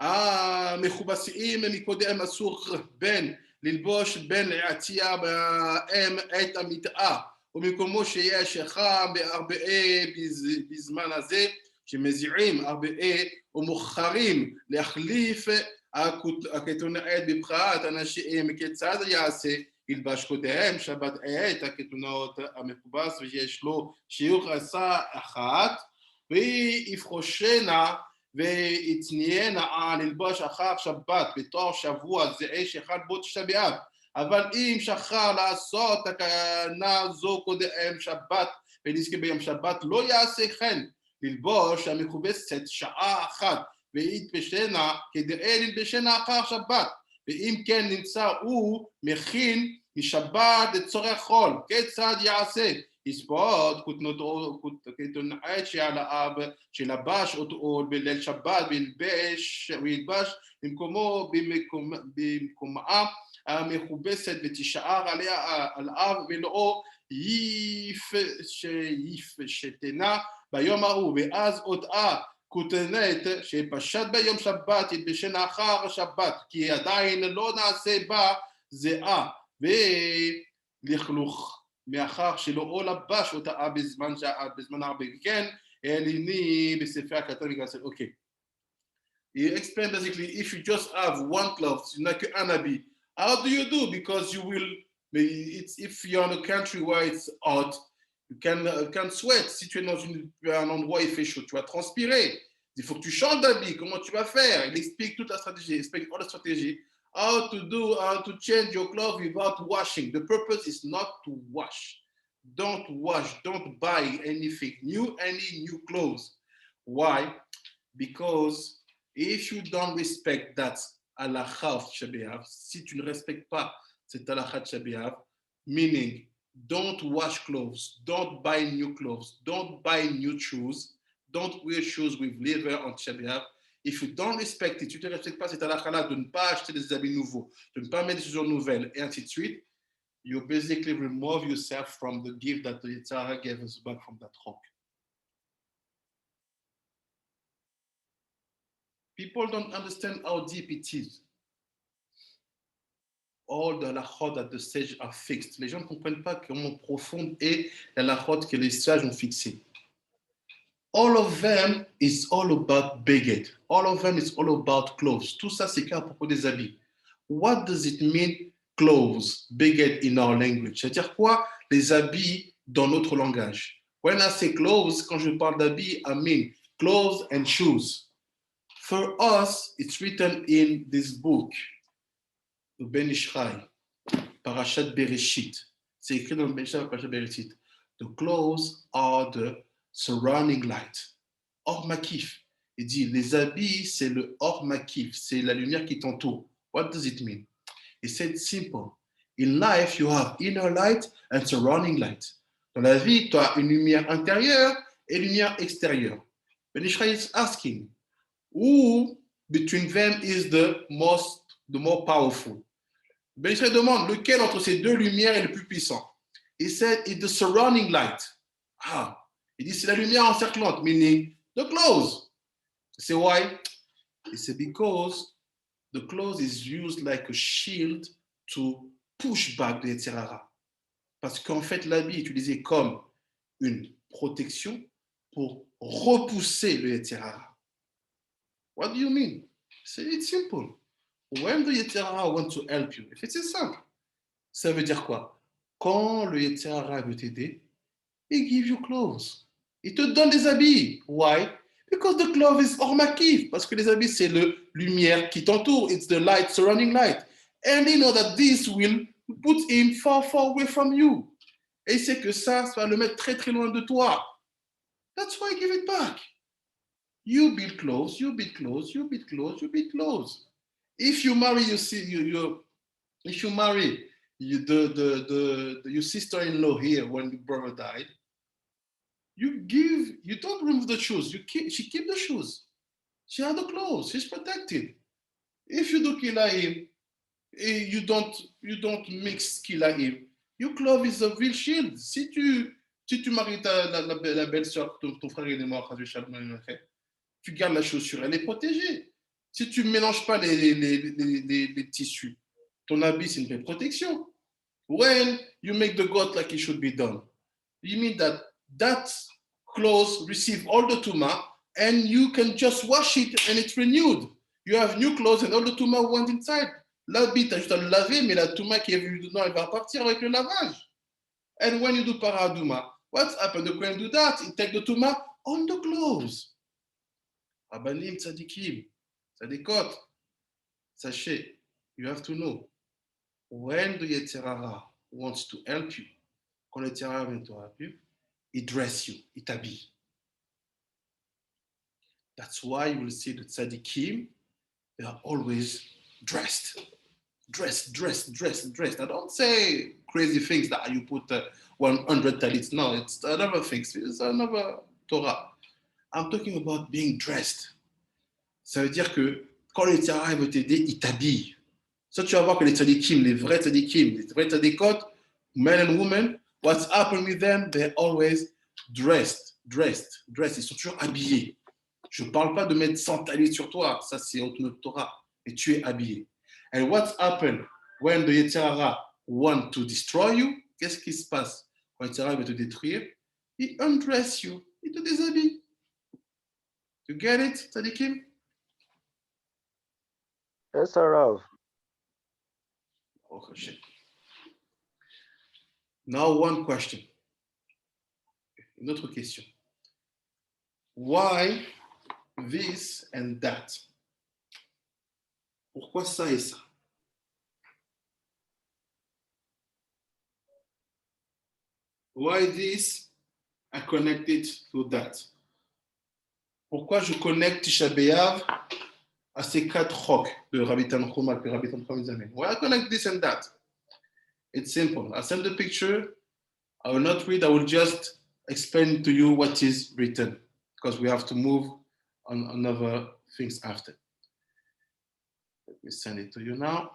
המכובסים מקודם אסור בין ללבוש בין להציע בהם את המיטה, ומקומו שיש חם בארבעה בזמן הזה, שמזיעים ארבעה ומוכרים להחליף הכתונאת בבחירת אנשים, כיצד יעשה? ילבש קודם שבת את הכתונות המכובס ויש לו שיעור עשה אחת ויפחושנה ויתניינה ללבוש אחר שבת בתור שבוע זה שאחד בו תשעה באב. אבל אם שכר לעשות תקנה זו קודם שבת ונזכה ביום שבת לא יעשה כן, ללבוש המכובסת שעה אחת ויתבשנה כדאי ללבשנה אחר שבת. ואם כן נמצא הוא מכין משבת לצורך חול, כיצד יעשה? יספוד כתונאת שעליו שלבש אותו בליל שבת וילבש במקומה המכובסת ותישאר עליה עליו ולא יפשטנה ביום ההוא, ואז אותה כותנת שפשט ביום שבת יתבשן אחר השבת, כי עדיין לא נעשה בה זיעה ולכלוך מאחר שלא לבש אותה בזמן הרבה. כן, אליני בספר הכתב יגסל. Okay. He explained basically if you just have one cloth, you n'as qu'un habit, how do you do? Because you will, if you're in a country where it's hot, you can sweat. Si tu es dans un endroit où il fait chaud, tu vas transpirer. Il faut que tu changes d'habit. Comment tu vas faire? Il explique toute la stratégie. Il explique all the strategy. How to change your clothes without washing. The purpose is not to wash. Don't wash. Don't buy anything new, any new clothes. Why? Because if you don't respect that halakha of Tisha B'Av, si tu ne respectes pas cette halakha de Tisha B'Av, meaning don't wash clothes, don't buy new clothes, don't buy new shoes, don't wear shoes with leather on Tisha B'Av. If you don't respect it, tu ne respectes pas cette halakha-là de ne pas acheter des habits nouveaux, de ne pas mettre des choses nouvelles, et ainsi de suite, you basically remove yourself from the gift that the Yetzer Hara gave us back from that rock. People don't understand how deep it is. All the halachot that the sages are fixed. Les gens ne comprennent pas comment profonde est la halachot que les sages ont fixée. All of them is all about beged. All of them is all about clothes. Tout ça, c'est qu'à propos des habits. What does it mean, clothes, beged in our language? C'est-à-dire quoi, les habits dans notre langage? When I say clothes, quand je parle d'habits, I mean clothes and shoes. For us, it's written in this book, the Ben Ishraï, Parashat Bereshit. C'est écrit dans le Ben Ishraï, Parashat Bereshit. The clothes are the surrounding light. Or makif. Il dit, les habits, c'est le or makif, c'est la lumière qui t'entoure. What does it mean? He said simple. In life, you have inner light and surrounding light. Dans la vie, tu as une lumière intérieure et une lumière extérieure. Ben Ish Chai is asking, who between them is the more powerful? Ben Ish Chai demande, lequel entre ces deux lumières est le plus puissant? He said, it's the surrounding light. Ah, il dit, c'est la lumière encerclante, meaning the clothes. Say why? He said, because the clothes is used like a shield to push back the Yetzer Hara. Parce qu'en fait, l'habit est utilisé comme une protection pour repousser le Yetzer Hara. What do you mean? Say it's simple. When the Yetzer Hara wants to help you, c'est simple. Ça veut dire quoi? Quand le Yetzer Hara veut t'aider, il give you clothes. Il te donne des habits. Why? Because the cloth is ormakif. Parce que les habits, c'est la lumière qui t'entoure. It's the light, surrounding light. And they know that this will put him far, far away from you. Et c'est que ça va le mettre très, très loin de toi. That's why I give it back. You build clothes, you build clothes, you build clothes, you build clothes. If you marry, if you marry your sister-in-law here when your brother died, you don't remove the shoes. She keep the shoes. She has the clothes. She's protected. If you do kilaim, you don't mix kilaim. Your clothes is a real shield. Si tu maries la belle-sœur, ton frère il est mort, tu gardes la chaussure, elle est protégée. Si tu ne mélanges pas les tissus, ton habit c'est une belle protection. When you make the goat like it should be done, you mean that clothes receive all the tuma and you can just wash it and it's renewed. You have new clothes and all the tuma went inside. L'habit, tu as juste à le laver, mais la tuma qui est venue dedans, elle va partir avec le lavage. And when you do paraduma, what's happened? When you do that, you take the tuma on the clothes. Abanim, tzadikim, tzadikot, sachez, you have to know, when the Yetzer Hara wants to help you, quand le Yetzer Hara vient te helper, it dress you, it t'habille. That's why you will see the tzadikim, they are always dressed. I don't say crazy things that you put 100 talits. No, it's another thing. It's another Torah. I'm talking about being dressed. Ça veut dire que quand le Yetzer Hara veut t'aider, il t'habille. Ça, tu vas voir que les tzadikim, les vrais tzadikot, men and women, what's happened with them, they're always dressed. Ils sont toujours habillés. Je ne parle pas de mettre 100 talits sur toi. Ça, c'est notre Torah. Mais tu es habillé. And what's happened when the Yetzer Hara want to destroy you? Qu'est-ce qui se passe quand le Yetzer Hara veut te détruire? Il undress you. Il te déshabille. You get it, tzadikim? Yes, sir, Rav. Oh, shit. Now, one question. Une autre question. Why this and that? Pourquoi ça et ça? Why this are connected to that? Pourquoi je connecte Tisha B'Av à ces 4 rocs de Rabbi Tanchuma que Rabbi Tanchuma amène? Why I connect this and that? It's simple. I send the picture. I will not read. I will just explain to you what is written because we have to move on other things after. Let me send it to you now.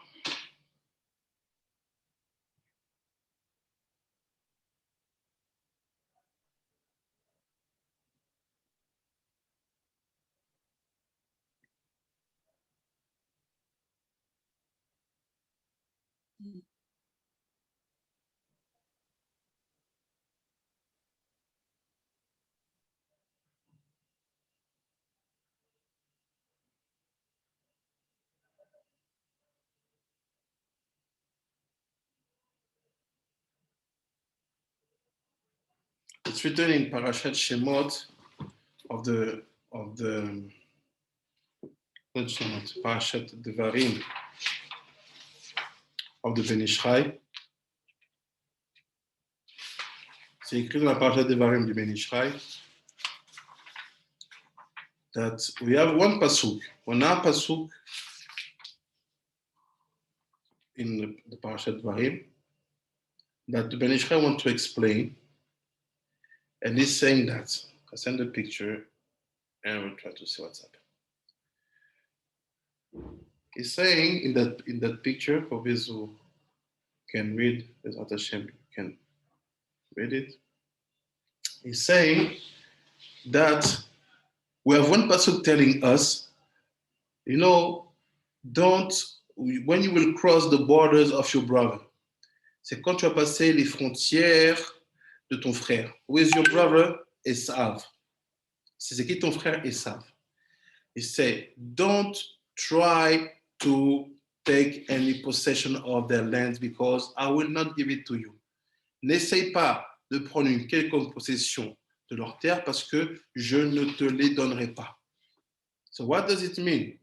It's written in Parashat Shemot of the not Shemot, Parashat Devarim of the Ben Ish Chai. C'est écrit dans la Parashat Devarim du Ben Ish Chai that we have one pasuk. On a un pasuk in the Parashat Devarim that the Ben Ish Chai want to explain. And he's saying that, I send a picture, And we'll try to see what's happening. He's saying in that picture, for those who can read, without a shame, you can read it. He's saying that we have one person telling us, you know, when you will cross the borders of your brother, c'est quand tu vas passer les frontières de ton frère. Who is your brother? Esav. C'est qui ton frère? Esav. He said, don't try to take any possession of their lands because I will not give it to you. N'essaye pas de prendre une quelconque possession de leur terre parce que je ne te les donnerai pas. So what does it mean?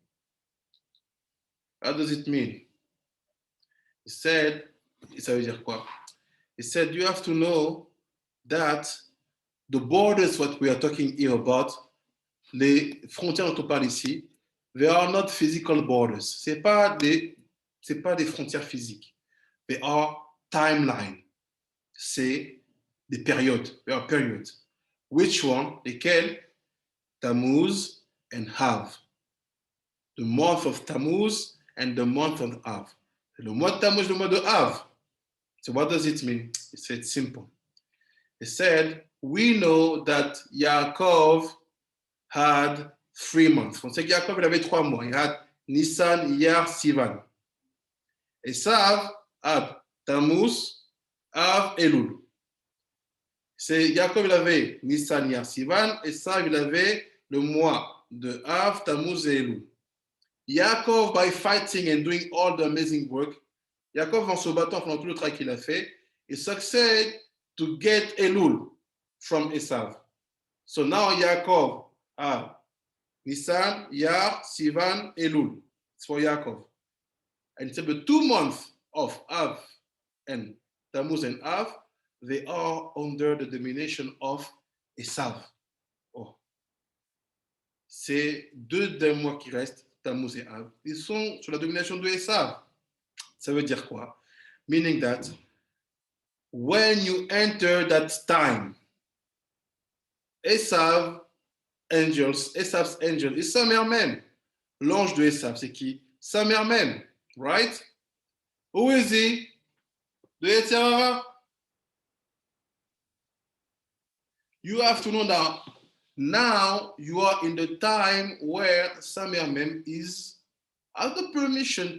What does it mean? He said, ça veut dire quoi? He said, you have to know that the borders, what we are talking here about, les frontières dont on parle ici, they are not physical borders. C'est pas des frontières physiques. They are timeline. C'est des périodes. They are periods. Which one? Lesquels? Tammuz and Av. The month of Tammuz and the month of Av. Le mois de Tammuz, le mois de Av. So what does it mean? He said simple. He said, we know that Yaakov had 3 months. On sait que Yaakov, il avait 3 mois. Il had Nissan, Iyar, Sivan. Esav had Tammuz, Av, Elul. C'est Yaakov, il avait Nissan, Iyar, Sivan. Esav, il avait le mois de Av, Tammuz et Elul. Yaakov, by fighting and doing all the amazing work, Yaakov, en se battant pendant tout le travail qu'il a fait, he succeeded to get Elul from Esav. So now Yaakov had Nisan, Iyar, Sivan, Elul. It's for Yaakov. And so the 2 months of Av and Tammuz and Av, they are under the domination of Esav. Oh. Ces 2 des mois qui restent, Tammuz et Av, ils sont sous la domination de Esav. Ça veut dire quoi? Meaning that when you enter that time, Esav's angel is sa mère même. L'ange de Esav, c'est qui? Sa mère même, right? Who is he? De Yetzer Hara. You have to know that now you are in the time where sa mère même has the permission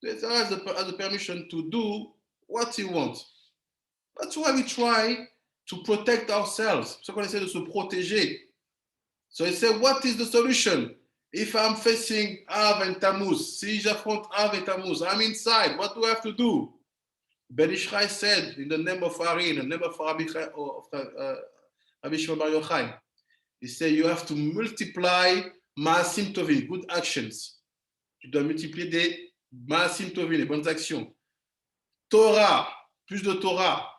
has the permission to do what he wants. That's why we try to protect ourselves. C'est qu'on essaie de se protéger. So he said, what is the solution? If I'm facing Av and Tammuz, si j'affronte Av et Tammuz, I'm inside. What do I have to do? Ben Ishchai said, in the name of Ari, in the name of Rabbi Shimon Bar Yochai, he said, you have to multiply Maasim Tovim, good actions. Tu dois multiplier des Maasim Tovim, les bonnes actions. Torah, plus de Torah.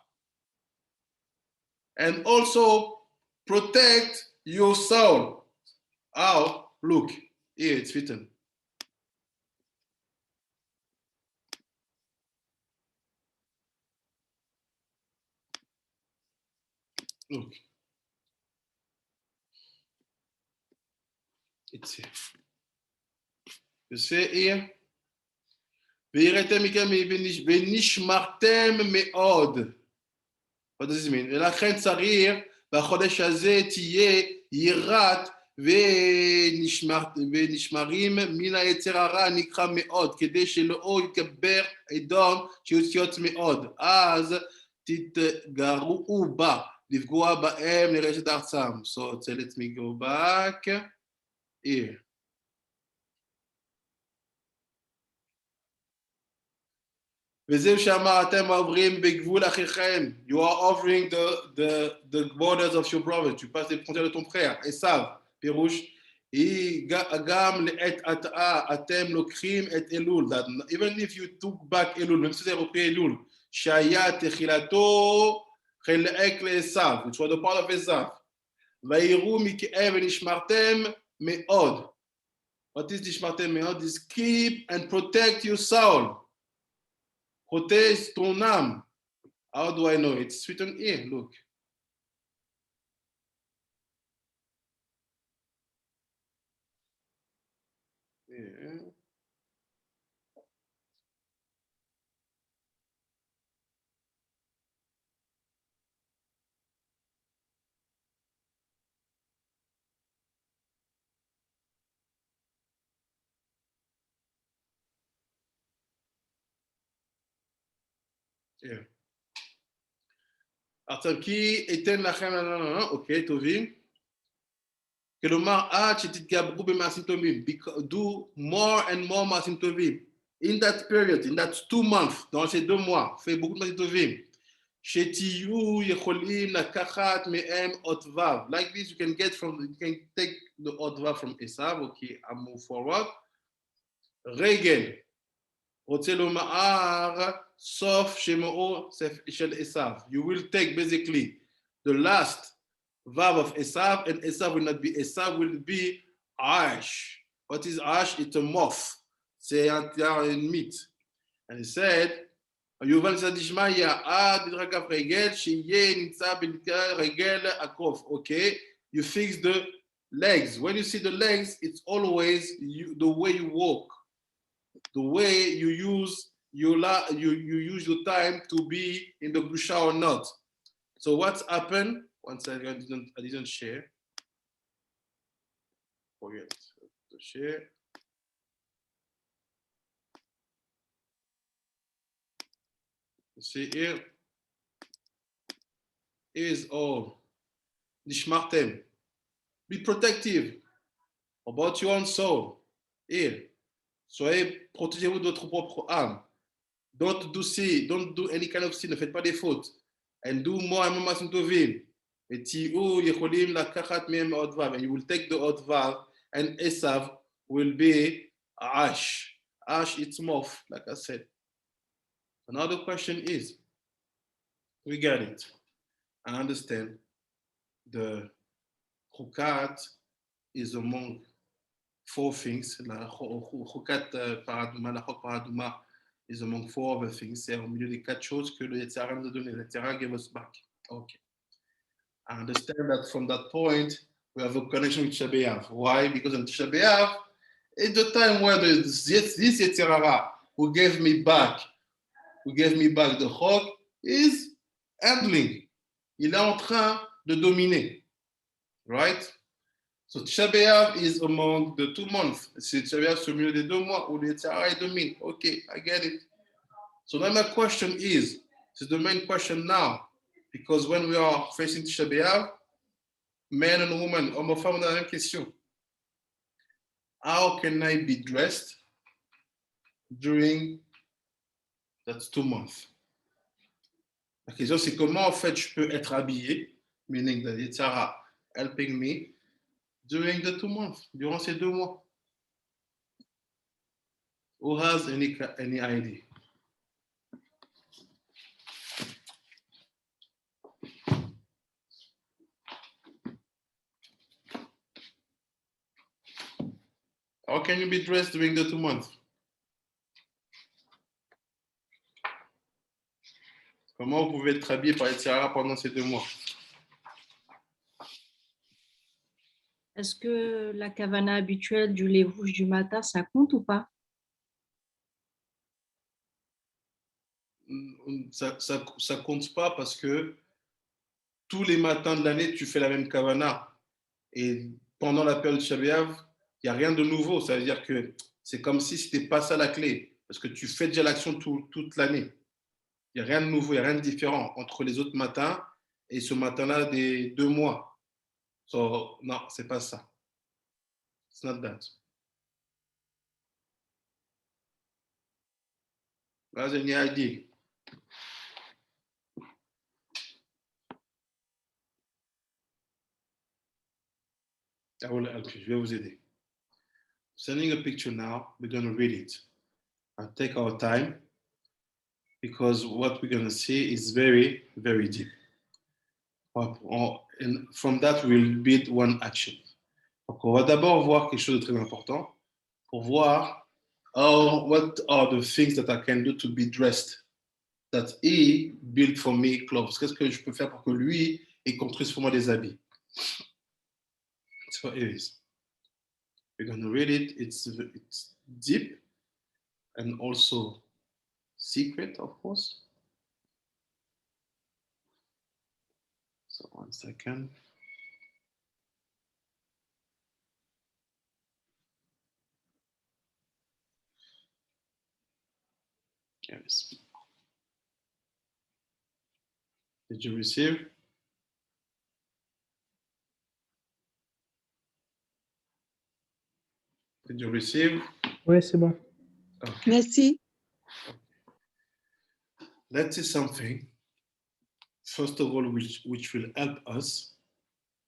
And also protect your soul. How? Look, here it's written. Look. It's here. You see here? ונשמרתם מאוד. What does it mean? ולכן צריך בחודש הזה תהיה יראת ונשמרים מן היצר הרע נקרא מאוד, כדי שלא יתגבר אדום שיוצאות מאוד. אז תתגרו בה, לפגוע בהם לרשת ארצם. So let me go back here. וזהו שאמר אתם עוברים בגבול אחיכם. You are offering the borders of your brother. Tu passes les frontières de ton frère. עשיו, פירוש, גם לעת עתה אתם לוקחים את אלול. Even if you took back אלול, même si vous avez repris אלול, שהיה תחילתו חלק לעשיו, which was the part of עשיו. ויראו מכאב ונשמרתם מאוד. What is נשמרתם מאוד? Is keep and protect your soul. Protège ton âme. How do I know? It's written here, look. עכשיו, כי אתן לכם, אוקיי, טובים. כלומר, עד שתתגברו במעשים טובים. Do more and more מעשים טובים. In that period, in that 2 months, dans ces 2 mois, fait beaucoup de מעשים טובים. שתהיו יכולים לקחת מהם אות ו'. Like this, you can take the אות ו' from Esav. Okay, I move forward. רגל. רוצה לומר, סוף שמאו של Esav. You will take basically the last vav of Esav, and Esav will not be Esav, will be Ash. What is Ash? It's a moth. C'est un mythe. And he said, יובל צדישמה יעד בדרגת רגל, שיהיה נמצא בדרגת רגל עקוף. Okay, you fix the legs. When you see the legs, it's always the way you walk, the way you use your time to be in the Gusha or not. So what's happened? One second, I didn't share. Forget to share. You see here is all Nishmartem. Be protective about your own soul. Here. Soyez, protégez-vous de votre propre âme. Don't do any kind of sin. Ne faites pas des fautes. And do more and more masim tovim. And you will take the Od Vav, and Esav will be Ash. Ash, it's moth, like I said. Another question is, we get it. I understand the Chukat is among 4 things. La Chukat Paraduma, la Chok Paraduma is among 4 other things. C'est au milieu des 4 choses que le Yetzirah nous a donné. Le Yetzirah gave us back. Okay. I understand that from that point, we have a connection with Tisha B'Av. Why? Because on Tisha B'Av, it's the time where this Yetzirah who gave me back the Chok is handling. Il est en train de dominer. Right? So Tisha B'Av is among the 2 months. C'est Tisha B'Av sur le milieu des 2 mois où le Yetzirah domine. Okay, I get it. So then my question is, this is the main question now, because when we are facing Tisha B'Av, men and women, homme ou femme, on a la même question. How can I be dressed during that 2 months? La question c'est comment en fait je peux être habillé, meaning that it's Sarah helping me during the 2 months, durant ces 2 mois. Who has any idea? How can you be dressed during the 2 months? Comment vous pouvez être habillé par Yetzirah pendant ces 2 mois? Est-ce que la kavana habituelle du lait rouge du matin, ça compte ou pas? Ça compte pas parce que tous les matins de l'année, tu fais la même kavana. Et pendant la période de Tisha B'Av, il n'y a rien de nouveau. Ça veut dire que c'est comme si ce n'était pas ça la clé. Parce que tu fais déjà l'action toute l'année. Il n'y a rien de nouveau, il n'y a rien de différent entre les autres matins et ce matin-là des 2 mois. So, non, c'est pas ça. It's not that. Là, j'ai une idée. I will help you. Je vais vous aider. Sending a picture now. We're going to read it. I'll take our time because what we're going to see is very, very deep. And from that, we'll build one action. Donc, on va d'abord voir quelque chose de très important pour voir what are the things that I can do to be dressed, that he built for me clothes. Qu'est-ce que je peux faire pour que lui ait construit pour moi des habits? So it is. We're going to read it. It's deep and also secret, of course. So 1 second. Yes. Did you receive? Did you receive? Ouais, c'est bon. Okay. Merci. Let's see something. First of all, which will help us.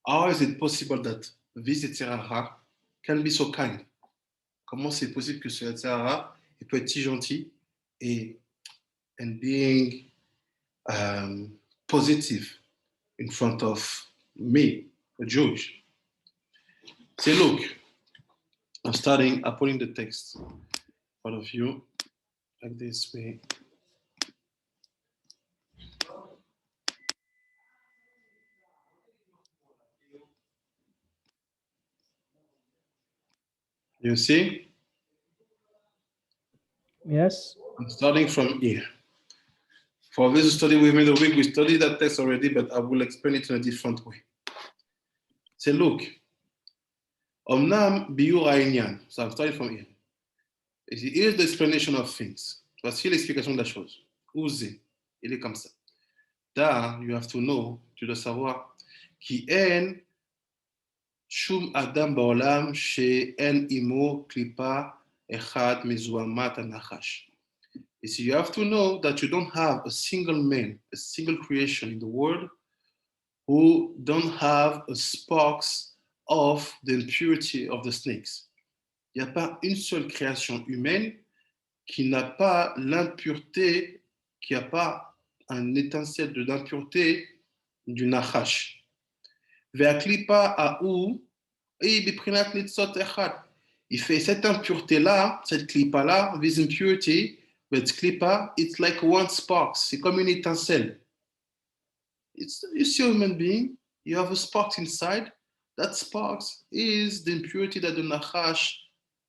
How is it possible that this etc. can be so kind? Comment c'est possible que ce etc. il peut être si gentil et and being positive in front of me, a Jewish? Say, look, I'm putting the text in front of you like this way. You see? Yes. I'm starting from here. For this study with me the week, we studied that text already, but I will explain it in a different way. Say, look, Omnam biur ha'inyan. So I'm starting from here. Here's the explanation of things. Voici l'explication de la chose. Oser. Il est comme ça. Da, you have to know, tu dois savoir, ki en shum adam ba'olam she'en imo klipa echad mezuamat anachash. So you have to know that you don't have a single man, a single creation in the world who don't have a sparks of the impurity of the snakes. Il n'y a pas une seule création humaine qui n'a pas l'impureté, qui n'a pas un étincelle de l'impureté du nachash. Ve'aklipa a'u biprinat nitzot echad. Il fait cette impureté-là, cette clipa-là, this impurity, but klipa, it's like one spark. C'est comme une étincelle. You see a human being, you have a spark inside. That spark is the impurity that the Nachash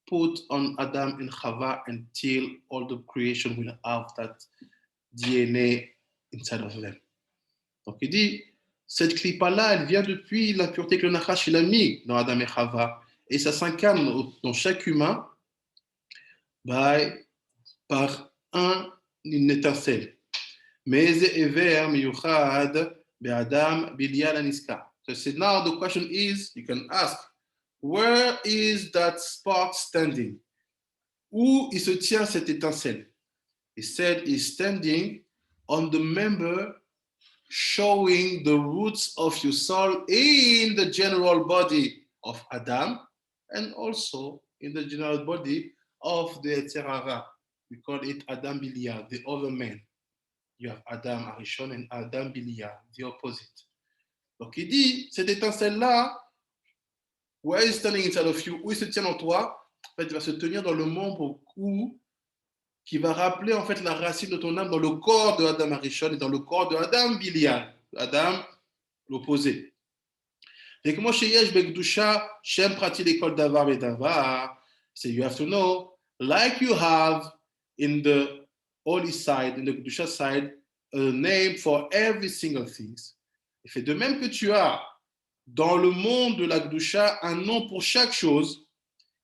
put on Adam and Chava until all the creation will have that DNA inside of them. Donc il dit, cette clipa-là, elle vient depuis l'impureté que le Nachash il a mis dans Adam et Chava. Et ça s'incarne dans chaque humain par une étincelle. Mais ever miyuchad be'adam bilial aniska. So now the question is, you can ask, where is that spark standing? Où il se tient cette étincelle? He said he's standing on the member showing the roots of your soul in the general body of Adam and also in the general body of the Etzerara. We call it Adam Bilial, the other man. You have Adam Arishon and Adam Bilial, the opposite. Donc il dit, cette étincelle-là, where is standing inside of you, où il se tient en toi, en fait, il va se tenir dans le membre où, qui va rappeler en fait la racine de ton âme dans le corps de Adam Arishon et dans le corps de Adam Bilial, Adam l'opposé. Et comment chez Yesh Bekdusha, Shem Prati l'école d'Avar et d'Avar, so you have to know, like you have in the holy side, in the Kedusha side, a name for every single thing. Il fait de même que tu as dans le monde de la Kedusha un nom pour chaque chose.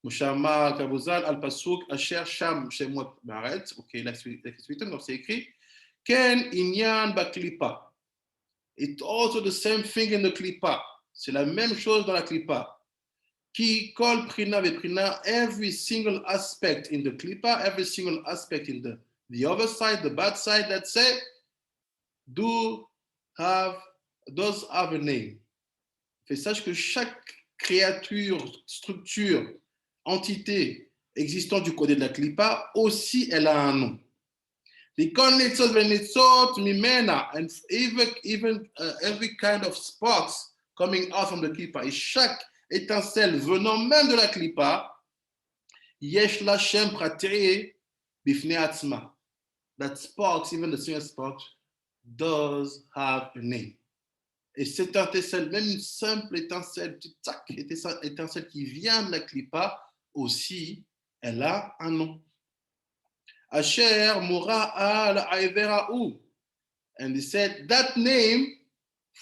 Moshama Kabozal Al-Pasuk Asher Sham Shemot Baret. Ok, la suite, donc c'est écrit. Ken Inyan Baklipa. It's also the same thing in the Klipa. C'est la même chose dans la Klipa. Ki kol prina veprina, every single aspect in the Klipa, every single aspect in the other side, the bad side, let's say, does have a name. Fait sache que chaque créature, structure, entité existant du côté de la Klipa, aussi elle a un nom. And even every kind of sparks coming out from the Klipa, et chaque étincelle venant même de la Klipa, yesh la shem pratei bifnei atzma. That sparks, even the single spark, does have a name. Et cette étincelle, même une simple étincelle, tac, étincelle qui vient de la clipa, aussi, elle a un nom. Asher Mora al Aiveraou. And he said, that name,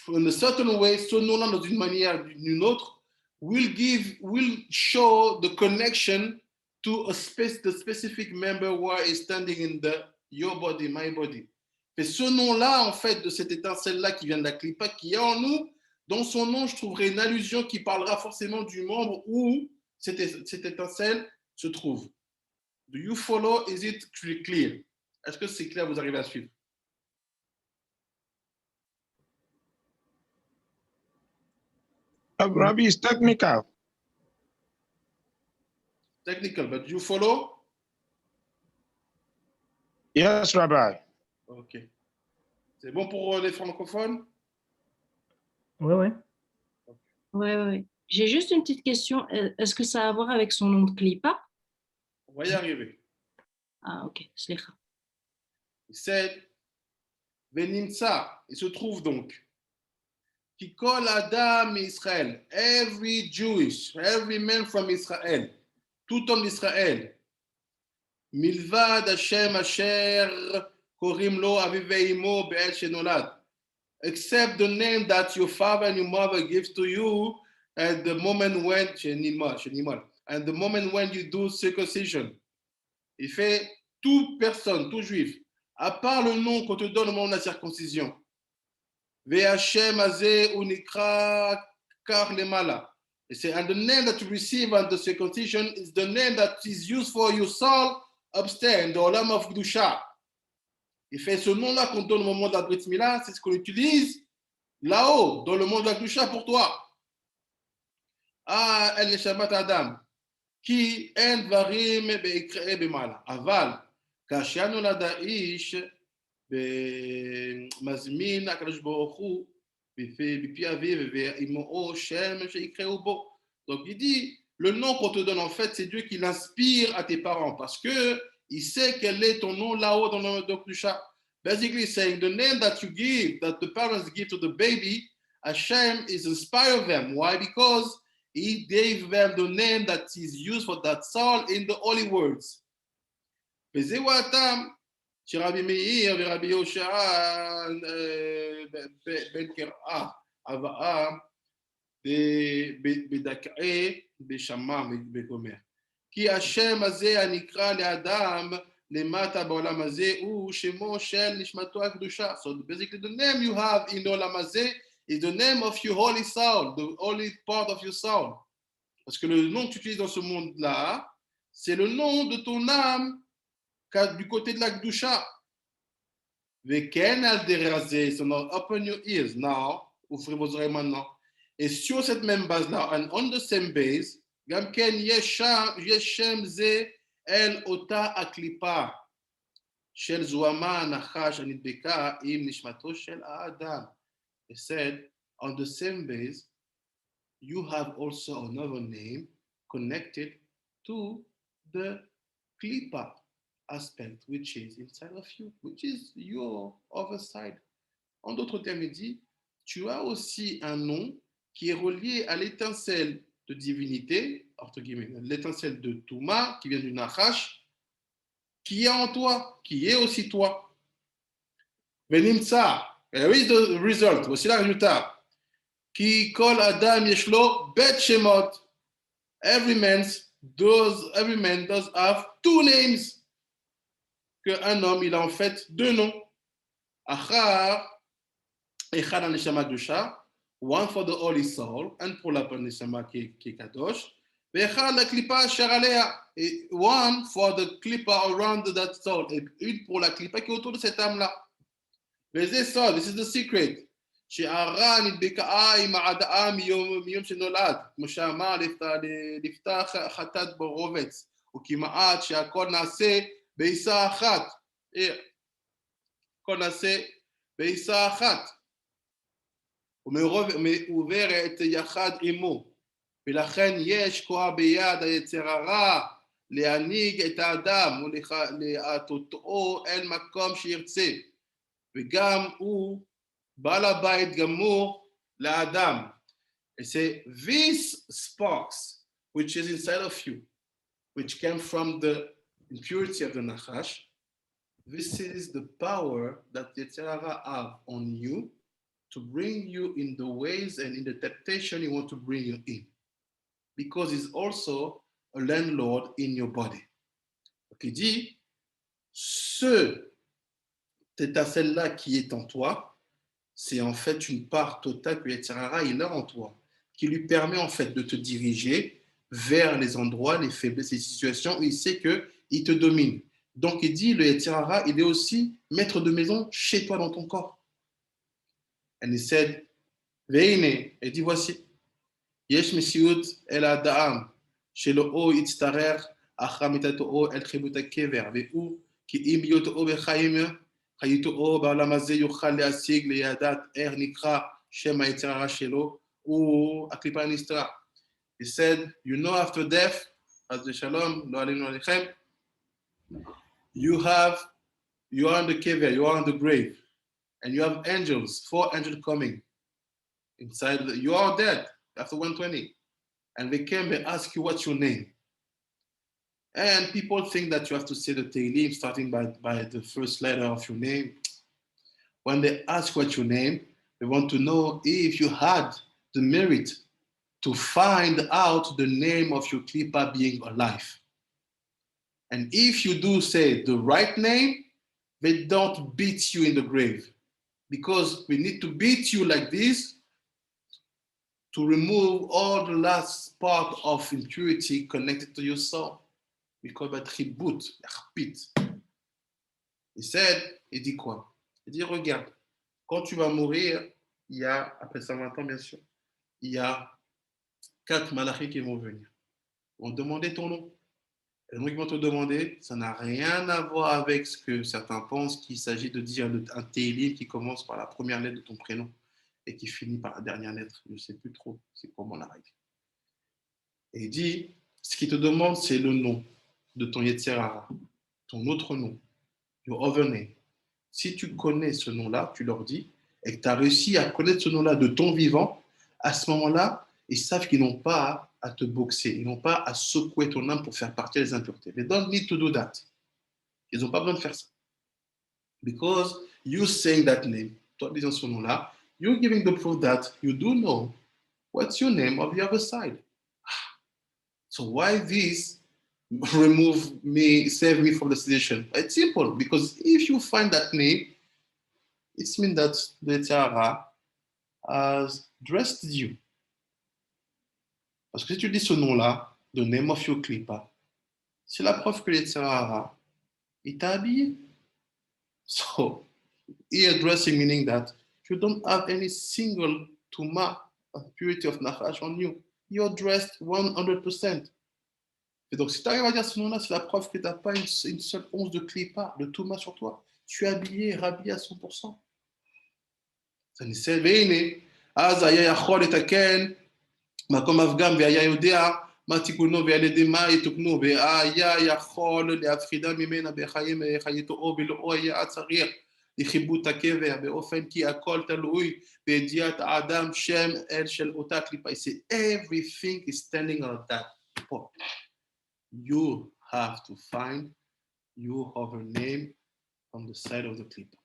in a certain way, so nom dans une manière d'une autre, will show the connection to the specific member who is standing in your body, my body. Et ce nom-là, en fait, de cette étincelle-là qui vient de la clipa, qui est en nous, dans son nom, je trouverai une allusion qui parlera forcément du membre où cette étincelle se trouve. Do you follow? Is it clear? Est-ce que c'est clair? Vous arrivez à suivre? Rabbi, it's technical. Technical, but you follow? Yes, Rabbi. Ok. C'est bon pour les francophones? Ouais. Ouais. J'ai juste une petite question. Est-ce que ça a à voir avec son nom de clipa? On va y arriver. Ah, ok. Slicha. Il said, Venimsa, il se trouve donc, Kikol Adam Israël, every man from Israel, tout homme d'Israël, Milvad Hashem Asher Korim Lo Aviveimo Be'el Shenolad, except the name that your father and your mother gives to you at the moment when, and the moment when you do circumcision. Il fait toute personne, tout juif, à part le nom qu'on te donne au moment de la circoncision. Ve'Hashem Azeh Unikra Kar Lemala. And the name that you receive at the circumcision is the name that is used for your soul upstairs in the Olam of Kedusha. Il fait ce nom-là qu'on donne au moment de la Brit Mila, c'est ce qu'on utilise là-haut, dans le monde de la Kedusha pour toi. Ah, El Neshamat Adam. Qui en dvarim be'ikre'e b'mala. Aval, כאשר נולד האיש מזמין הקדוש ברוך הוא בפי אביו ואימו שם שיקראו בו. Donc il dit, le nom qu'on te donne en fait, c'est Dieu qui l'inspire à tes parents parce que il sait quel est ton nom là-haut dans le Kedusha. Basically saying the name that you give, that the parents give to the baby, Hashem is inspired them. Why? Because he gave them the name that is used for that soul in the holy words. וזהו הטעם שרבי מאיר ורבי יהושע בן קראה הבאה בדכאי בשמה וגומר. כי השם הזה הנקרא לאדם למטה בעולם הזה הוא שמו של נשמתו הקדושה. So basically the name you have in העולם הזה is the name of your holy soul, the holy part of your soul. Parce que le nom que tu utilises dans ce monde-là, c'est le nom de ton âme du côté de la Kedusha. Veken al derazé, so now open your ears now, ouvrez vos oreilles maintenant. Et sur cette même base-là, and on the same base, גם כן יש שם זה אל אותה הקליפה של זוהמה הנחש הנדבקה עם נשמתו של האדם. He said, on the same base, you have also another name connected to the klipa aspect, which is inside of you, which is your other side. En d'autres termes, il dit, tu as aussi un nom qui est relié à l'étincelle de divinité, entre guillemets, l'étincelle de Touma, qui vient du Nachash, qui est en toi, qui est aussi toi. Venimtsa, here is the result, voici le résultat. Ki kol adam yeshlo bet shemot. Every man does have two names. Qu'un homme, il a en fait deux noms. Achar, echad neshama kedusha, one for the holy soul, and pour la neshama qui est kadosh. Ve'echad la klipa asher alea, one for the klipa around that soul, et une pour la klipa qui est autour de cette âme-là. Ve'zeh sod, this is the secret. שהרע נדבקה עם העדה מיום שנולד, כמו שאמר לפתח חטאת ברובץ, וכמעט שהכל נעשה בעיסה אחת. הכל נעשה בעיסה אחת. ומעוברת יחד עמו. ולכן יש כוח ביד היצר הרע להנהיג את האדם ולהטוטו אל מקום שירצה. וגם הוא בעל הבית גמור l'Adam. Et c'est these sparks, which is inside of you, which came from the impurity of the Nachash. This is the power that the Yetzer Hara have on you to bring you in the ways and in the temptation you want to bring you in. Because he's also a landlord in your body. Donc il dit, cette étincelle-là qui est en toi, c'est en fait une part totale que Yetzer Hara il a en toi, qui lui permet en fait de te diriger vers les endroits, les faiblesses et les situations où il sait qu'il te domine. Donc il dit, le Yetzer Hara, il est aussi maître de maison chez toi dans ton corps. And he said, Veine, il dit voici, Yesh Mesiut El Adam, Shelo Itztarer, Achamitato El Chibuta Kever, Veu, Ki Im Yoto Bechaim, Hayito Balam הזה יוכל להשיג לידת איך נקרא שם היצר הרע שלו הקליפה הנסתרה. He said, you know after death, as the shalom, לא עלינו עליכם, you are on the kever, you are on the grave, and you have angels, 4 angels coming inside. You are dead after 120, and they came, they ask you what's your name. And people think that you have to say the Tehillim starting by the first letter of your name. When they ask what's your name, they want to know if you had the merit to find out the name of your Klippa being alive. And if you do say the right name, they don't beat you in the grave. Because we need to beat you like this to remove all the last part of impurity connected to your soul. We call it tribut, yarpit. Il dit quoi? Il dit, regarde, quand tu vas mourir, il y a, après 120 ans bien sûr, il y a 4 malachim qui vont venir. Ils vont demander ton nom. Et le nom qu'ils vont te demander, ça n'a rien à voir avec ce que certains pensent qu'il s'agit de dire un Tehillim qui commence par la première lettre de ton prénom et qui finit par la dernière lettre. Je ne sais plus trop, c'est comment la règle. Et il dit, ce qu'il te demande, c'est le nom de ton Yetzer Hara, ton autre nom, your other name. Si tu connais ce nom-là, tu leur dis, et que tu as réussi à connaître ce nom-là de ton vivant, à ce moment-là, ils savent qu'ils n'ont pas à te boxer, ils n'ont pas à secouer ton âme pour faire partir des impuretés. They don't need to do that. Ils n'ont pas besoin de faire ça. Because you saying that name, toi disant ce nom-là, you're giving the proof that you do know what's your name of the other side. So why this remove me, save me from the situation? It's simple, because if you find that name, it means that the Yetzer Hara has dressed you. Parce que si tu dis ce nom-là, the name of your Klippa, c'est la preuve que le Yetzer Hara, il t'a habillé. So, here dressing meaning that you don't have any single tuma of purity of nachash on you. You're dressed 100%. Et donc, si tu arrives à dire ce nom-là, c'est la preuve que tu n'as pas une seule once de Klippa, de tuma sur toi. Tu es habillé, rhabillé à 100%. Ça ne sert והנה, אז היה יכול לתקן מקום הפגם והיה יודע מה תיקונו ועל ידי מה יתוקנו והיה יכול להפחידה ממנה בחיים חייתו ולא היה צריך לכיבוד הקבר באופן כי הכל תלוי בידיעת האדם שם אל של אותה קליפה. Everything is standing on that point. You have to find your other name on the side of the clipper.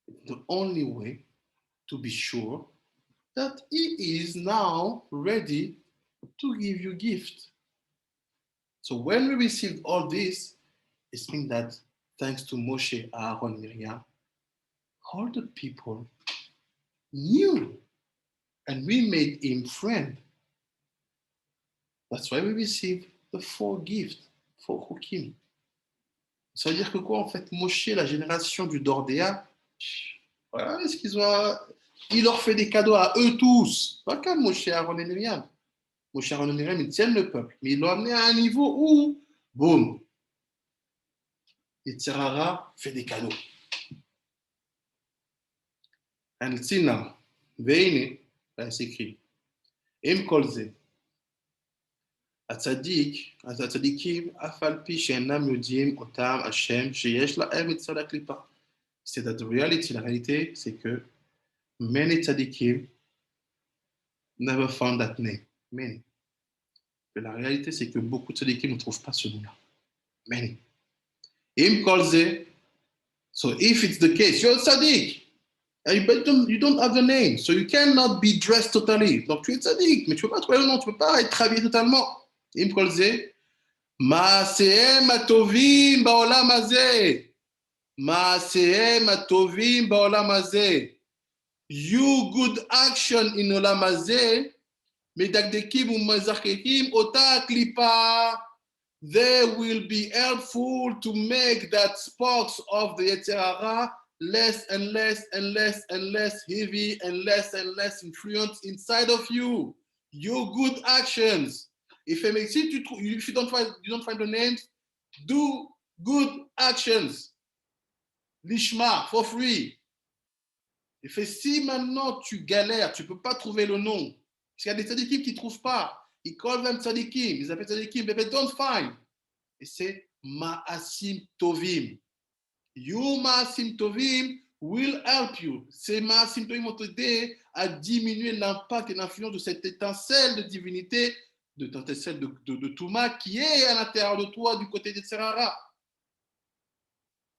It's the only way to be sure that he is now ready to give you gift. So when we received all this, it means that thanks to Moshe, Aaron, Miriam, all the people knew and we made him friend. That's why we received the 4 gifts, 4 Hukim. Ça veut dire que quoi en fait, Moshe, la génération du Dordéa, voilà, est-ce qu'ils ont... Il leur fait des cadeaux à eux tous. Pas comme Moshe, Aaron et Miriam. Moshe, Aaron et Miriam, ils tiennent le peuple. Mais ils l'ont amené à un niveau où, boum, Yetzer Hara fait des cadeaux. And let's see now. Veine, là, c'est écrit. Im kolze. הצדיקים, אף על פי שאינם יודעים אותם השם שיש להם מצד הקליפה. said that the reality, la réalité, c'est que many tzaddikim never found that name. Many. Mais la réalité, c'est que beaucoup de tzaddikim ne trouvent pas ce nom-là. Many. Im kolze. So if it's the case, you're a tzaddik. But you don't have the name, so you cannot be dressed totally. Donc tu es tzaddik, mais tu ne peux pas trouver le nom, tu ne peux pas être habillé totalement. Im kolze. Maasehem atovim baolam hazeh. Maasehem atovim baolam hazeh. You good action in olam hazeh. Medakdekim umazarkekim ota klipa. They will be helpful to make that sparks of the Yetzer Hara less and less and less and less heavy and less influence inside of you. Your good actions. If you don't find the names, do good actions. Lishma, for free. Et si maintenant tu galères, tu ne peux pas trouver le nom, parce qu'il y a des tzadikim qui ne trouvent pas. Ils call them tzadikim, ils appellent tzadikim, but they don't find. Et c'est Ma'asim Tovim. You Ma'asim Tovim will help you. Ces Ma'asim Tovim vont t'aider à diminuer l'impact et l'influence de cette étincelle de divinité, de cette étincelle de Touma qui est à l'intérieur de toi du côté des Serara.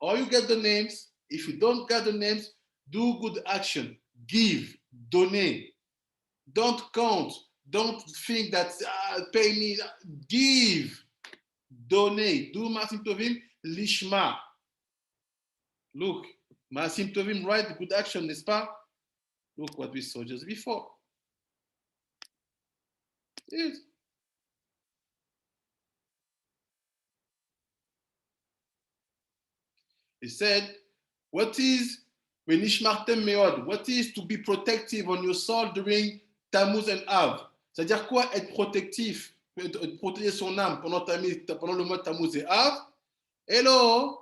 Or you get the names. If you don't get the names, do good action. Give, donner. Don't count. Don't think that pay me. Give, donate. Do Ma'asim Tovim lishma. Look, Ma'asim Tovim, right? Good action, n'est-ce pas? Look what we saw just before. Yes. He said, what is Venishmartem Meod? What is to be protective on your soul during Tammuz and Av? C'est-à-dire quoi être protectif, protéger son âme pendant le mois de Tammuz et Av? Hello,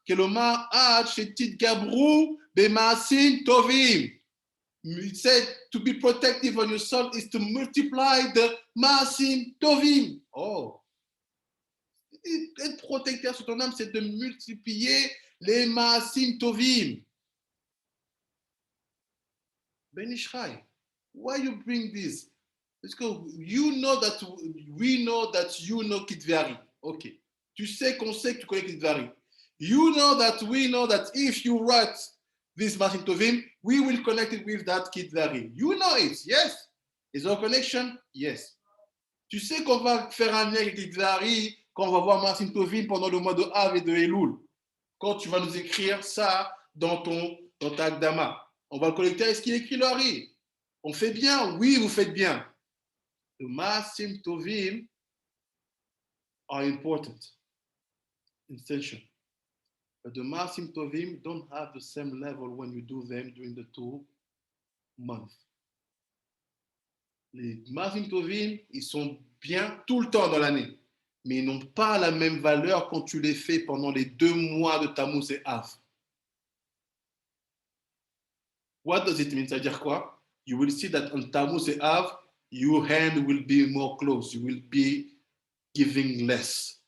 Keloma Ad Shetit Gabru Bemaasim Tovim. He said to be protective on your soul is to multiply the Maasim Tovim. Oh. Être protecteur sur ton âme, c'est de multiplier les Maasim Tovim. Ben Ishchai, why you bring this? Because you know that we know that you know Kitvari. Okay. Tu sais qu'on sait que tu connais Kitvari. You know that we know that if you write this Maasim Tovim, we will connect it with that Kitvari. You know it, yes? Is there a connection? Yes. Tu sais qu'on va faire un lien avec Kitvari quand on va voir Maasim Tovim pendant le mois de Av et de Elul. Quand tu vas nous écrire ça dans ta Akdama. On va le collecter avec ce qu'il écrit le Hari. On fait bien? Oui, vous faites bien. The Maasim Tovim are important, essential. But the Maasim Tovim don't have the same level when you do them during the 2 months. Les Maasim Tovim, ils sont bien tout le temps dans l'année, mais ils n'ont pas la même valeur quand tu les fais pendant les 2 mois de Tammuz et Av. What does it mean? C'est-à-dire quoi? You will see that on Tammuz et Av, your hand will be more close. You will be giving less.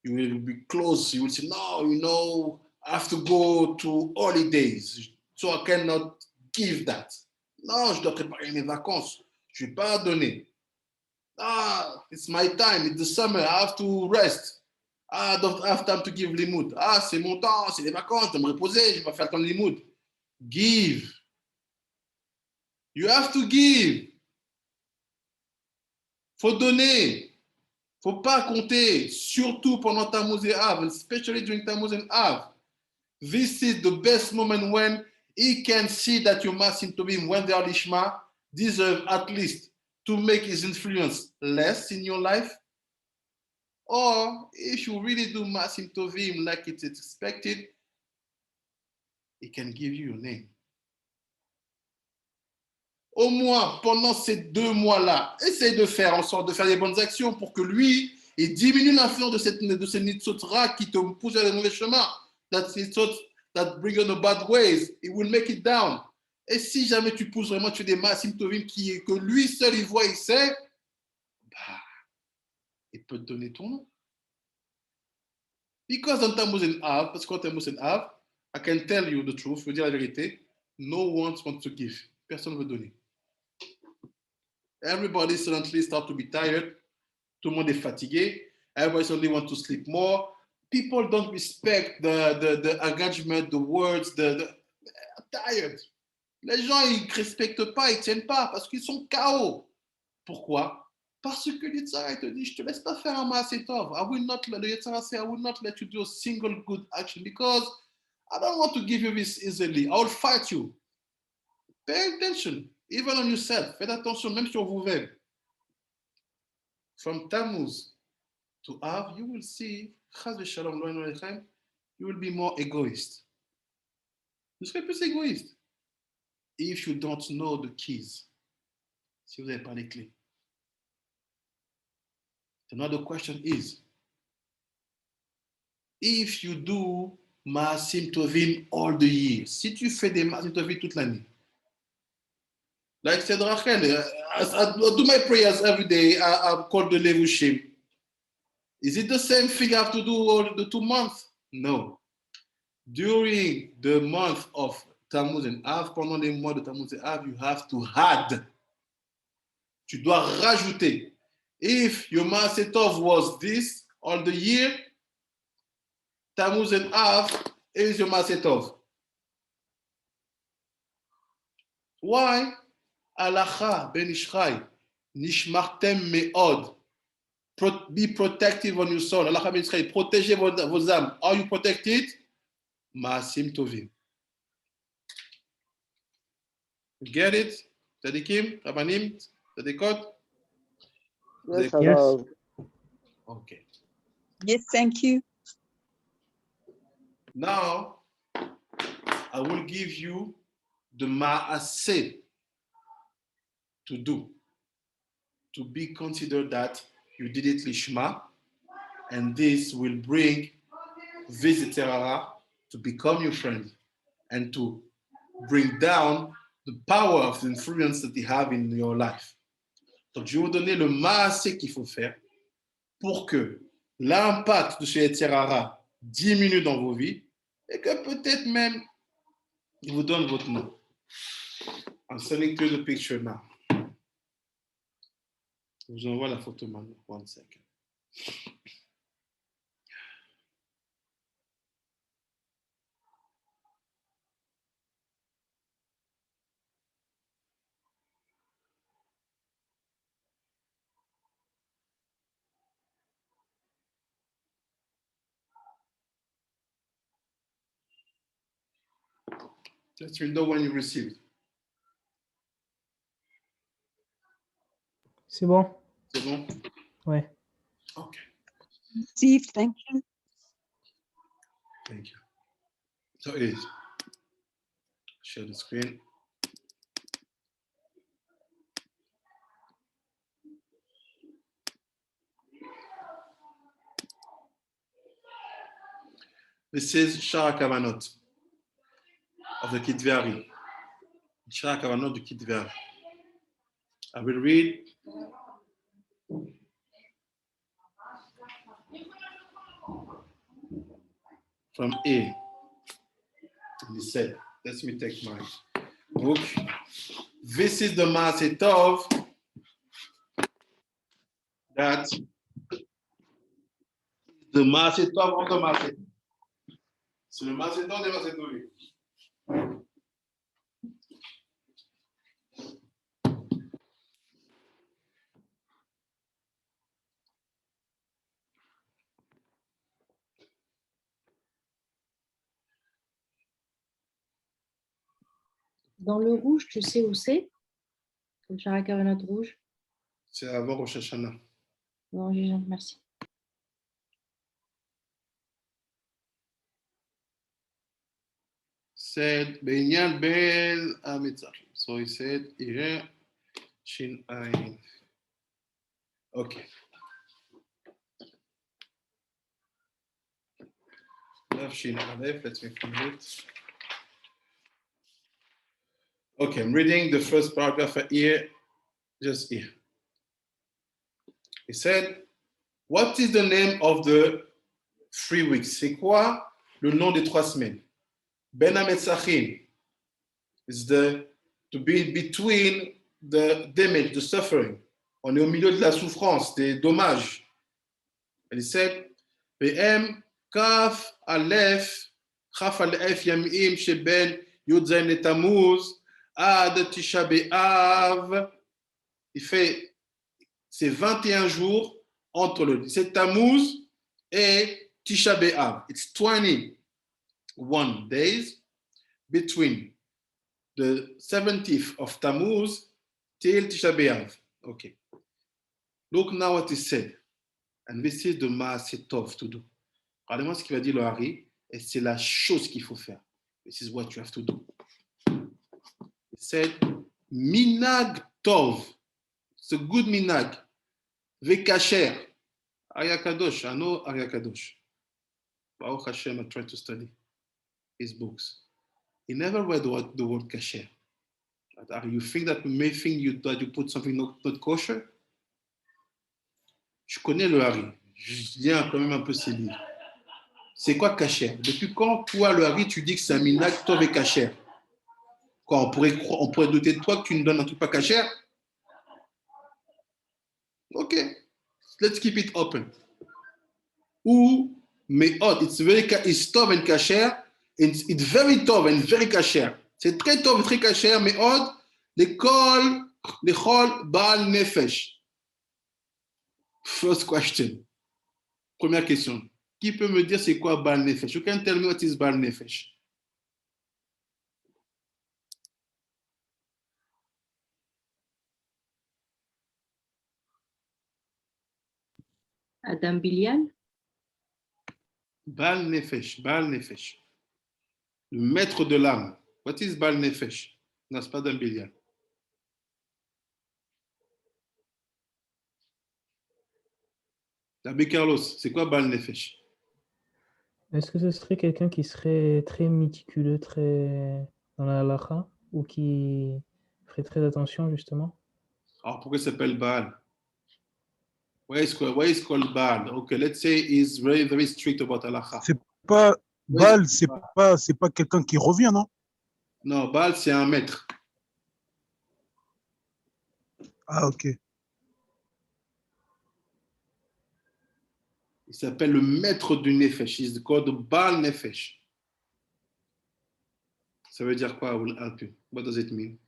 You will be close. You will say, no, you know, I have to go to holidays, so I cannot give that. Non, je dois préparer mes vacances. Je ne vais pas donner. Ah, it's my time. It's the summer. I have to rest. I don't have time to give limud. Ah, c'est mon temps, c'est les vacances. Je dois me reposer. Je ne vais pas faire le temps de limud. Give. You have to give. Faut donner. Faut pas compter, surtout pendant Tammuz et Av, especially during Tammuz and Av. This is the best moment when he can see that your Maasim Tovim, when they are Lishma, deserve at least to make his influence less in your life. Or if you really do Maasim Tovim like it's expected, he can give you your name. Au moins, pendant ces 2 mois-là, essaye de faire en sorte de faire des bonnes actions pour que lui, il diminue l'influence de ces nitzotra qui te poussent à le mauvais chemin. That bring you in the bad ways. It will make it down. Et si jamais tu pousses vraiment, tu fais des Maasim Tovim que lui seul, il voit, il sait, bah, il peut te donner ton nom. Because on Tammuz and Av, parce qu'en Tammuz and Av, I can tell you the truth, je veux dire la vérité. No one wants to give. Personne ne veut donner. Everybody suddenly start to be tired. Tout le monde est fatigué. Everybody suddenly wants to sleep more. People don't respect the engagement, the words, tired. Les gens, ils ne respectent pas, ils ne tiennent pas parce qu'ils sont KO. Pourquoi? Parce que l'Yitzhara te dit, je ne te laisse pas faire un Maasetov. I will not let you do a single good action because I don't want to give you this easily. I will fight you. Pay attention, even on yourself. Faites attention, même sur vous-même. From Tammuz to Av, you will see, you will be more egoist. Vous serez plus égoïste. If you don't know the keys, si vous n'avez pas les clés. Another question is, if you do Maasim Tovim all the year, si tu fais des Maasim Tovim toute l'année, like said Rachel, I do my prayers every day, I call the Levushim. Is it the same thing I have to do all the 2 months? No. During the month of Tammuz and Av, pendant les mois de Tammuz et Av, you have to add. Tu dois rajouter. If your Maasetov was this all the year, Tammuz and Av is your Maasetov. Why? Halacha ben Ishchai, nishmartem me'od. Be protective on your soul. Halacha ben Ishchai, protégez vos âmes. Are you protected? Maasim Tovim. You get it? Tzadikim, Rabbanim, Tzadikot? Yes, Yes. Okay. Yes, thank you. Now, I will give you the Ma'aseh to do, to be considered that you did it Lishma, and this will bring Visit to become your friend and to bring down the power of the influence that they have in your life. Donc, je vais vous donner le Ma'aseh qu'il faut faire pour que l'impact de ce Yetzirara diminue dans vos vies et que peut-être même il vous donne votre nom. I'm sending you the picture now. Je vous envoie la photo maintenant. 1 second. Let me know when you receive it. C'est bon? C'est bon? Ouais. Okay. Steve, thank you. Thank you. So it is. Share the screen. This is Shara Kavanot of the Kitvari. Shara Kavanot, the Kitvari. I will read from A. And he said, let me take my book. This is the Maaseh Tov that the Maaseh Tov of the Maaseh. C'est le Maaseh Tov des Maaseh Tovim. Dans le rouge, tu sais où c'est? Le Shara Kavanot rouge? C'est avant Rosh Hashanah. Non, merci. Said Benyan Ben Amitzachim. So he said here Shin Ayin. Okay. Love Shin Aleph. Let me find it. Okay, I'm reading the first paragraph here, just here. He said, what is the name of the 3 weeks? C'est quoi le nom des 3 semaines? Ben HaMetzachim is to be between the damage, the suffering. On est au milieu de la souffrance, des dommages. And he said, PM Kaf Aleph, Chaf Aleph Yamim Sheben Yud Zayin Tammuz Ad Tisha B'Av. Il fait ces 21 jours entre le 17 Tammuz et Tisha B'Av. It's 21 days between the 17th of Tammuz till Tisha B'Av. Okay. Look now what he said. And this is the Maaseh Tov to do. Regardez-moi ce qu'il va dire le Hari, et c'est la chose qu'il faut faire. This is what you have to do. He said, Minag Tov. It's a good minag. Vekasher. Arya Kadosh. I know Arya Kadosh. Baruch Hashem, I tried to study his books. He never read the word kasher. You think that may think that you put something not kosher? Je connais le Hari. Je lis quand même un peu ses livres. C'est quoi kasher? Depuis quand, toi, le Hari, tu dis que c'est un minag tov et kasher? Quoi, on pourrait douter de toi que tu nous donnes un truc pas kasher? Ok. Let's keep it open. Ou, mais it's tov and kasher. It's very tov and very kasher. C'est très tov et très kasher, mais l'école Baal Nefesh. First question. Première question. Qui peut me dire c'est quoi Baal Nefesh? You can tell me what is Baal Nefesh. Adam Bilial. Baal Nefesh. Baal Nefesh. Le maître de l'âme. What is Baal Nefesh? N'est-ce pas Adam Bilial? L'abbé Carlos, c'est quoi Baal Nefesh? Est-ce que ce serait quelqu'un qui serait très méticuleux, très dans la halakha, ou qui ferait très attention justement? Alors pourquoi il s'appelle Baal? Why is called Baal? Okay, let's say he's very, very strict about halakha. C'est pas Baal, c'est pas quelqu'un qui revient, non? Non, Baal, c'est un maître. Ah, ok. Il s'appelle le maître du Nefesh. He's called the Baal Nefesh. Ça veut dire quoi? I will help you. What does it mean?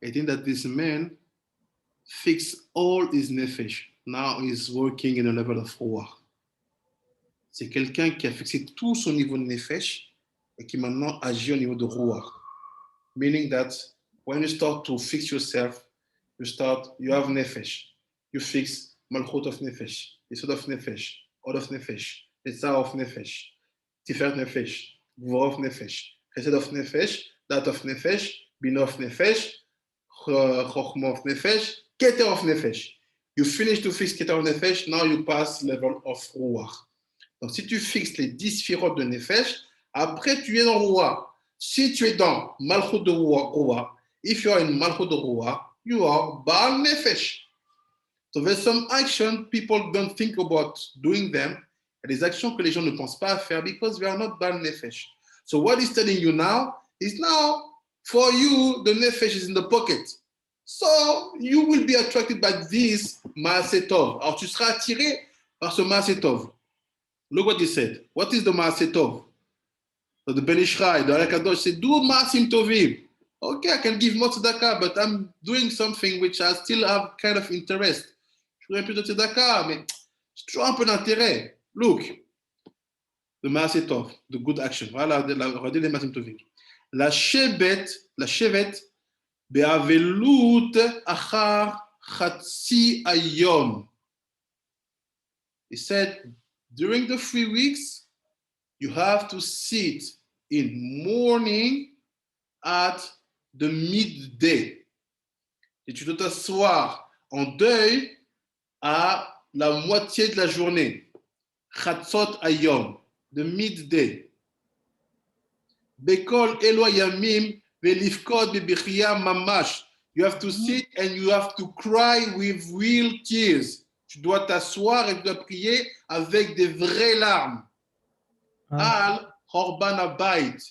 I think that this man fixed all his Nefesh. Now he's working in a level of Ruach. C'est quelqu'un qui a fixé tout son niveau de Nefesh et qui maintenant agit au niveau de Ruach. Meaning that when you start to fix yourself, you have Nefesh. You fix Malchut of Nefesh, Yesod of Nefesh, Od of Nefesh, Netzar of Nefesh, Tiferet Nefesh, Gvura of Nefesh, Chesed of Nefesh, Dat of Nefesh, Bina of Nefesh, Chochma of Nefesh, Keter of Nefesh. You finish to fix Keter of Nefesh, now you pass level of Ruach. Donc si tu fixes les 10 sphirotes de Nefesh, après tu es dans Ruach. Si tu es dans Malchut de Ruach, if you are in Malchut de Ruach, you are Baal Nefesh. So there's some action people don't think about doing them. Il y a des actions que les gens ne pensent pas à faire because they are not Baal Nefesh. So what he's telling you now is now, for you, the Nefesh is in the pocket. So you will be attracted by this Maaseh Tov. Alors tu seras attiré par ce Maaseh Tov. Look what he said. What is the Maaseh Tov? So the Ben Ishrai, the Arya Kadosh said, do Maasim Tovim. Okay, I can give more tzedakah, but I'm doing something which I still have kind of interest. Je voudrais plus de tzedakah, mais j'ai toujours un peu d'intérêt. Look, the Maaseh Tov, the good action. Voilà, regardez les Maasim Tovim. La shevet, be'avelut achar chatzi ayom. He said, during the 3 weeks, you have to sit in mourning at the midday. Et tu dois t'asseoir en deuil à la moitié de la journée. Chatzot ayom, the midday. Bekol elo yamim velifkod bebichia mamash. You have to sit and you have to cry with real tears. Tu dois t'asseoir et tu dois prier avec des vraies larmes. Al Horban Abayit.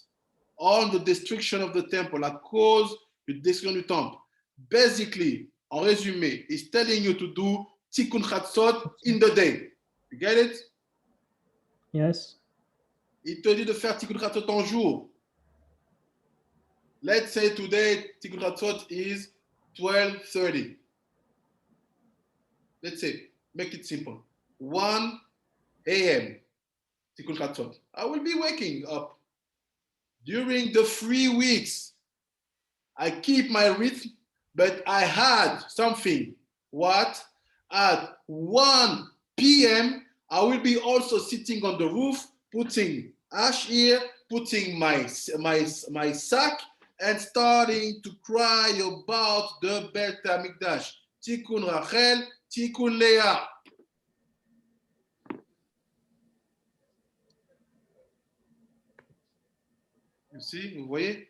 on the destruction of the temple, à cause de destruction du temple. Basically, en résumé, he's telling you to do Tikkun Chatzot in the day. You get it? Yes. Il te dit de faire Tikkun Chatzot en jour. Let's say today Tikkun Chatzot is 12:30. Let's say, make it simple. 1 a.m. Tikkun Chatzot. I will be waking up. During the 3 weeks, I keep my rhythm, but I had something. What? At 1 p.m., I will be also sitting on the roof, putting ash here, putting my sack, and starting to cry about the Bet HaMikdash. Tikkun Rachel, Tikkun Leah. You see, vous voyez?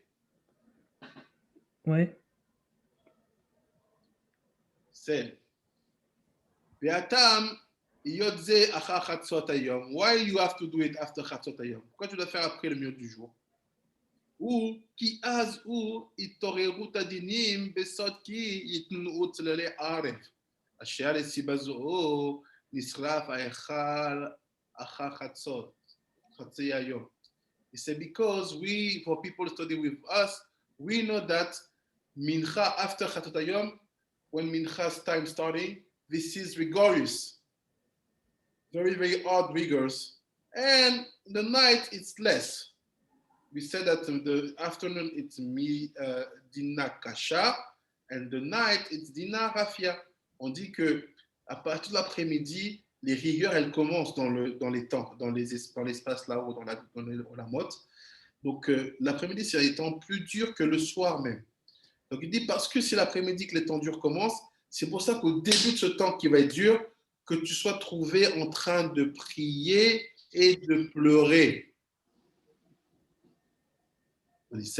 Ouais. C'est. Be'atam yodze achar chatzot hayom. Why you have to do it after chatzot hayom? Pourquoi tu dois faire après le milieu du jour? Ou ki az ou itoreru tadinim besot ki yitnu tzlele arev. Asher esibazo nisraf ha'echal achar chatzot chatzei hayom. He said, because we, for people studying with us, we know that mincha after chatzot hayom, when mincha's time starting, this is rigorous, very, very odd rigors. And the night it's less. We said that the afternoon it's dina kasha, and the night it's dina rafia. On dit que à partir de l'après-midi, les rigueurs elles commencent dans les temps, dans l'espace là-haut, dans la motte. Donc l'après-midi c'est les temps plus durs que le soir même. Donc il dit parce que c'est l'après-midi que les temps durs commencent, c'est pour ça qu'au début de ce temps qui va être dur, que tu sois trouvé en train de prier et de pleurer. Il dit,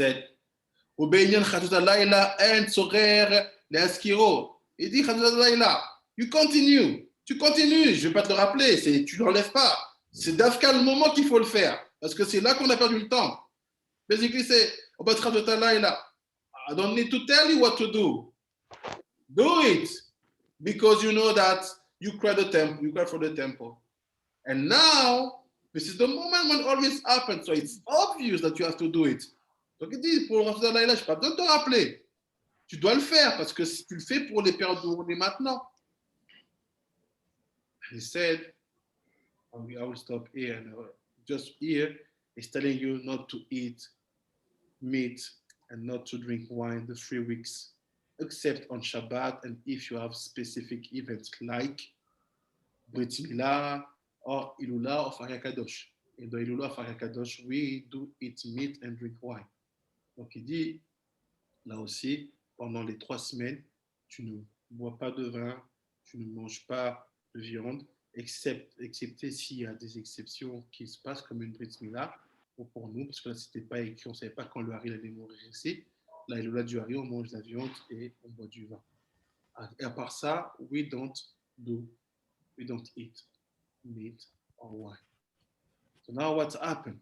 you continue, tu continues, je ne vais pas te le rappeler, tu ne l'enlèves pas. C'est d'Afka le moment qu'il faut le faire, parce que c'est là qu'on a perdu le temps. Basically, c'est I don't need to tell you what to do. Do it, because you know that you cry for the temple. And now, this is the moment when it always happens, so it's obvious that you have to do it. Donc il dit, pour le Rafta Laïla, je n'ai pas besoin de te rappeler. Tu dois le faire, parce que si tu le fais pour les périodes où on est maintenant. He said, I will stop here, and just here, he's telling you not to eat meat and not to drink wine the 3 weeks, except on Shabbat, and if you have specific events like Brit Milah or Ilula or Faria Kadosh. In the Ilula or Faria Kadosh, we do eat meat and drink wine. Donc il dit, là aussi, pendant les 3 semaines, tu ne bois pas de vin, tu ne manges pas de viande, excepté s'il y a des exceptions qui se passent, comme une Brit Milah, pour nous, parce que là, c'était pas écrit, on ne savait pas quand le Hari allait mourir ici. Là, il du Hari, on mange de la viande et on boit du vin. Et à part ça, we don't eat meat or wine. So now what's happened?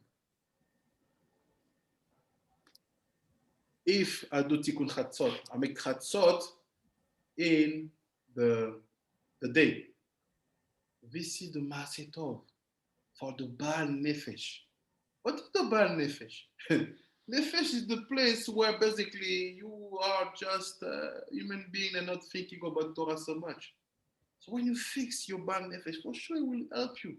If I do Tikkun Chatzot, I make Chatzot in the day. This is the Maaseh Tov for the Baal Nefesh. What is the Baal Nefesh? Nefesh is the place where basically you are just a human being and not thinking about Torah so much. So when you fix your Baal Nefesh, for sure it will help you.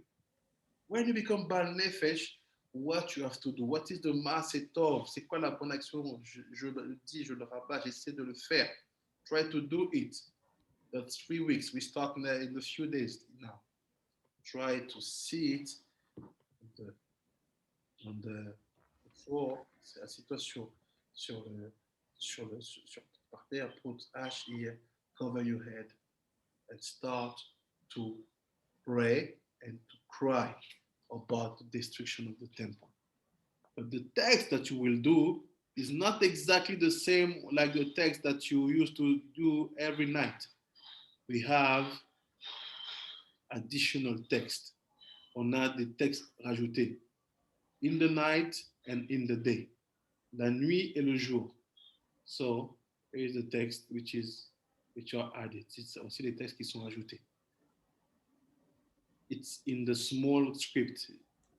When you become Baal Nefesh, what you have to do, what is the Maaseh Tov, c'est quoi la bonne action, je le dis, je le rabats, j'essaie de le faire. Try to do it. That's 3 weeks. We start in a few days now. Try to see it on the floor, assis-toi par terre, put ash here, cover your head, and start to pray and to cry about the destruction of the temple. But the text that you will do is not exactly the same like the text that you used to do every night. We have additional text. On a des textes rajoutés in the night and in the day. la nuit et le jour. So, here is the text which are added. C'est aussi les textes qui sont ajoutés. It's in the small script,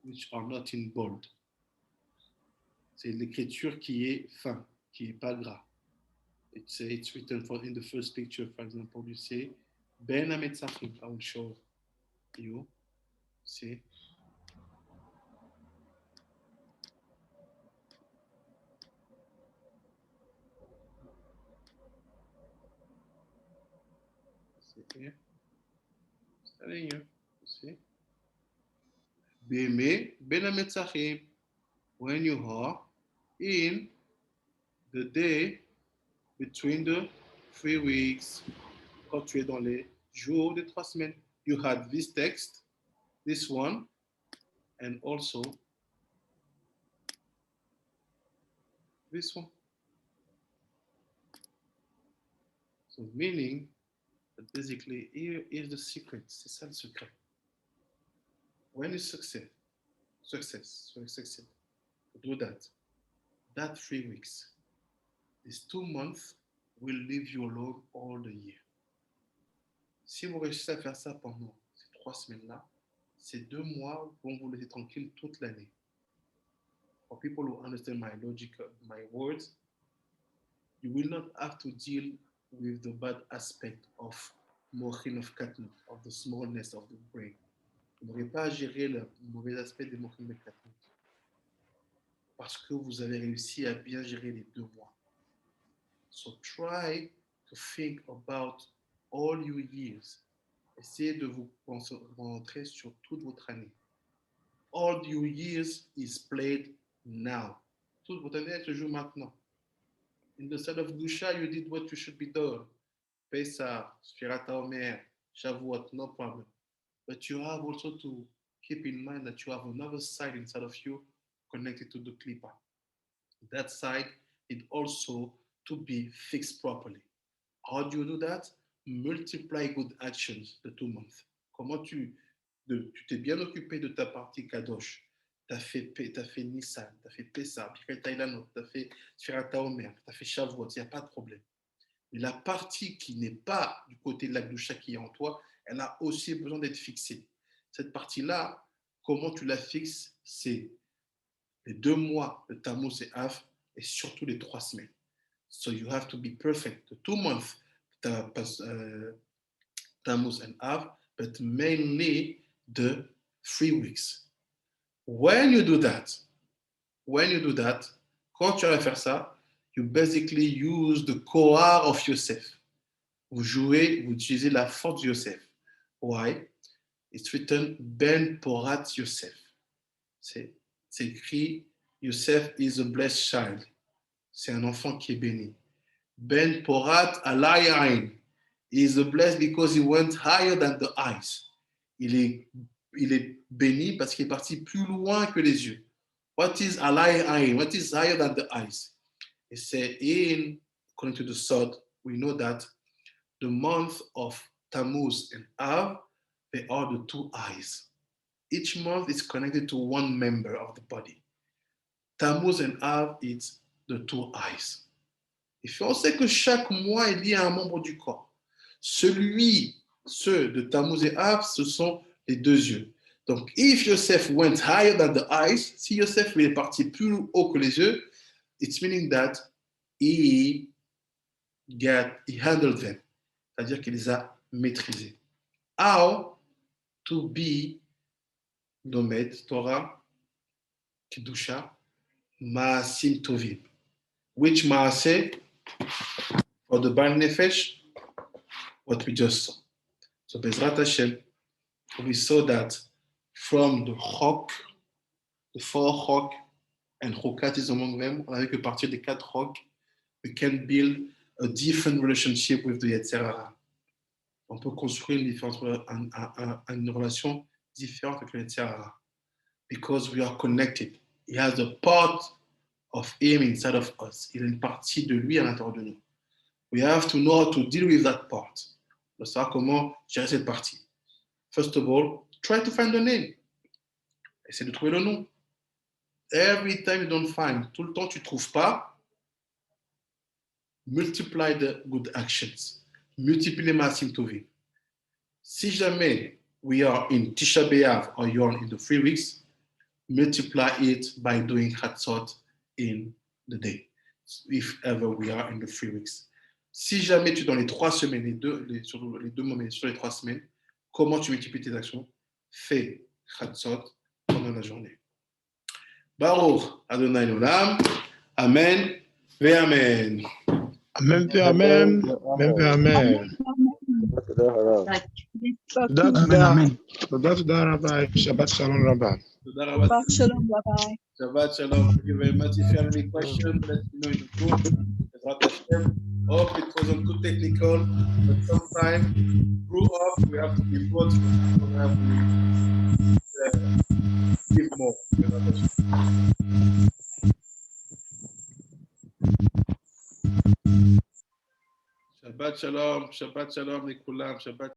which are not in bold. C'est l'écriture qui est fin, qui est pas gras. It's written in the first picture, for example, you say, Ben Hametzachim, I will show you. See? See here? It's telling you. See? Beme Ben Hametzachim, when you are in the day between the 3 weeks, quand tu es dans les jours des 3 semaines, you had this text, this one, and also this one. So meaning that basically here is the secret. C'est ça le secret. When you succeed to do that 3 weeks, these 2 months will leave you alone all the year. Si vous réussissez à faire ça pendant ces 3 semaines-là, ces 2 mois vont vous laisser tranquille toute l'année. For people who understand my logic, my words, you will not have to deal with the bad aspect of mochin of katnut, of the smallness of the brain. Vous n'aurez pas à gérer le mauvais aspect des mochin de katnut. Parce que vous avez réussi à bien gérer les 2 mois. So try to think about all your years. Essayez de vous concentrer sur toute votre année. All your years is played now. Toute votre année se joue maintenant. In the side of Gusha, you did what you should be done. Pesach, Sfirat HaOmer, Shavuot, no problem. But you have also to keep in mind that you have another side inside of you connected to the Klippa. That side is also to be fixed properly. How do you do that? Multiply good actions the 2 months. Comment tu t'es bien occupé de ta partie Kadosh, tu as fait Nissan, tu as fait Pessah, tu as fait Sfirat HaOmer, tu as fait Shavuot, il n'y a pas de problème. Mais la partie qui n'est pas du côté de la Gdusha qui est en toi, elle a aussi besoin d'être fixée. Cette partie-là, comment tu la fixes? C'est les 2 mois de Tammuz et Av et surtout les 3 semaines. So you have to be perfect. The 2 months, Tammuz and Av, but mainly the 3 weeks. When you do that, quand tu vas faire ça, you basically use the Kohar of Yosef. Vous utilisez la force de Yosef. Why? It's written Ben Porat Yosef. C'est écrit Yosef is a blessed child. C'est un enfant qui est béni. Ben Porat Alai Ain. He is blessed because he went higher than the eyes. Il est béni parce qu'il est parti plus loin que les yeux. What is Alai Ain? What is higher than the eyes? It says according to the Sod, we know that the month of Tammuz and Av, they are the 2 eyes. Each month is connected to one member of the body. Tammuz and Av, it's the 2 eyes. Et on sait que chaque mois est lié à un membre du corps. Ceux de Tammuz et Av, ce sont les 2 yeux. Donc, if Yosef went higher than the eyes, si Yosef est parti plus haut que les yeux, it's meaning that he handled them. C'est-à-dire qu'il les a maîtrisés. How to be Lomed, Torah, Kedusha, Maasim Tovim. Which Maaseh? For the Baal Nefesh, what we just saw. So Bezrat Hashem, we saw that from the Chok, the 4 Chok, and Chokat is among them, on a vu que partir des 4 Chok, we can build a different relationship with the Yetzer Hara. On peut construire une relation différente avec le Yetzer Hara. Because we are connected. He has a part of him inside of us. Il a une partie de lui à l'intérieur de nous. We have to know how to deal with that part. On doit savoir comment gérer cette partie. First of all, try to find the name. Essayez de trouver le nom. Every time you don't find, tout le temps tu ne trouves pas, multiply the good actions. Multiplie les masim tovim. Si jamais we are in Tisha B'Av or you are in the 3 weeks, multiply it by doing Chatzot in the day. If ever we are in the 3 weeks. Si jamais tu es dans les 3 semaines, sur les 2 moments, sur les 3 semaines, comment tu multiplies tes actions? Fais Chatzot pendant la journée. Baruch Adonai Olam. Amen. Ve Amen. Amen, amen, amen, amen. תודה רבה, שבת שלום רבה. תודה רבה. Shabbat shalom, Rabbi. Shabbat shalom. Thank you very much. If you have any questions, let me know in the group. Bezrat Hashem. Hope it wasn't too technical, but sometimes grew up, we have to be both. We have to give more. Bezrat Hashem. Shabbat shalom, Shabbat shalom, Nikulam, Shabbat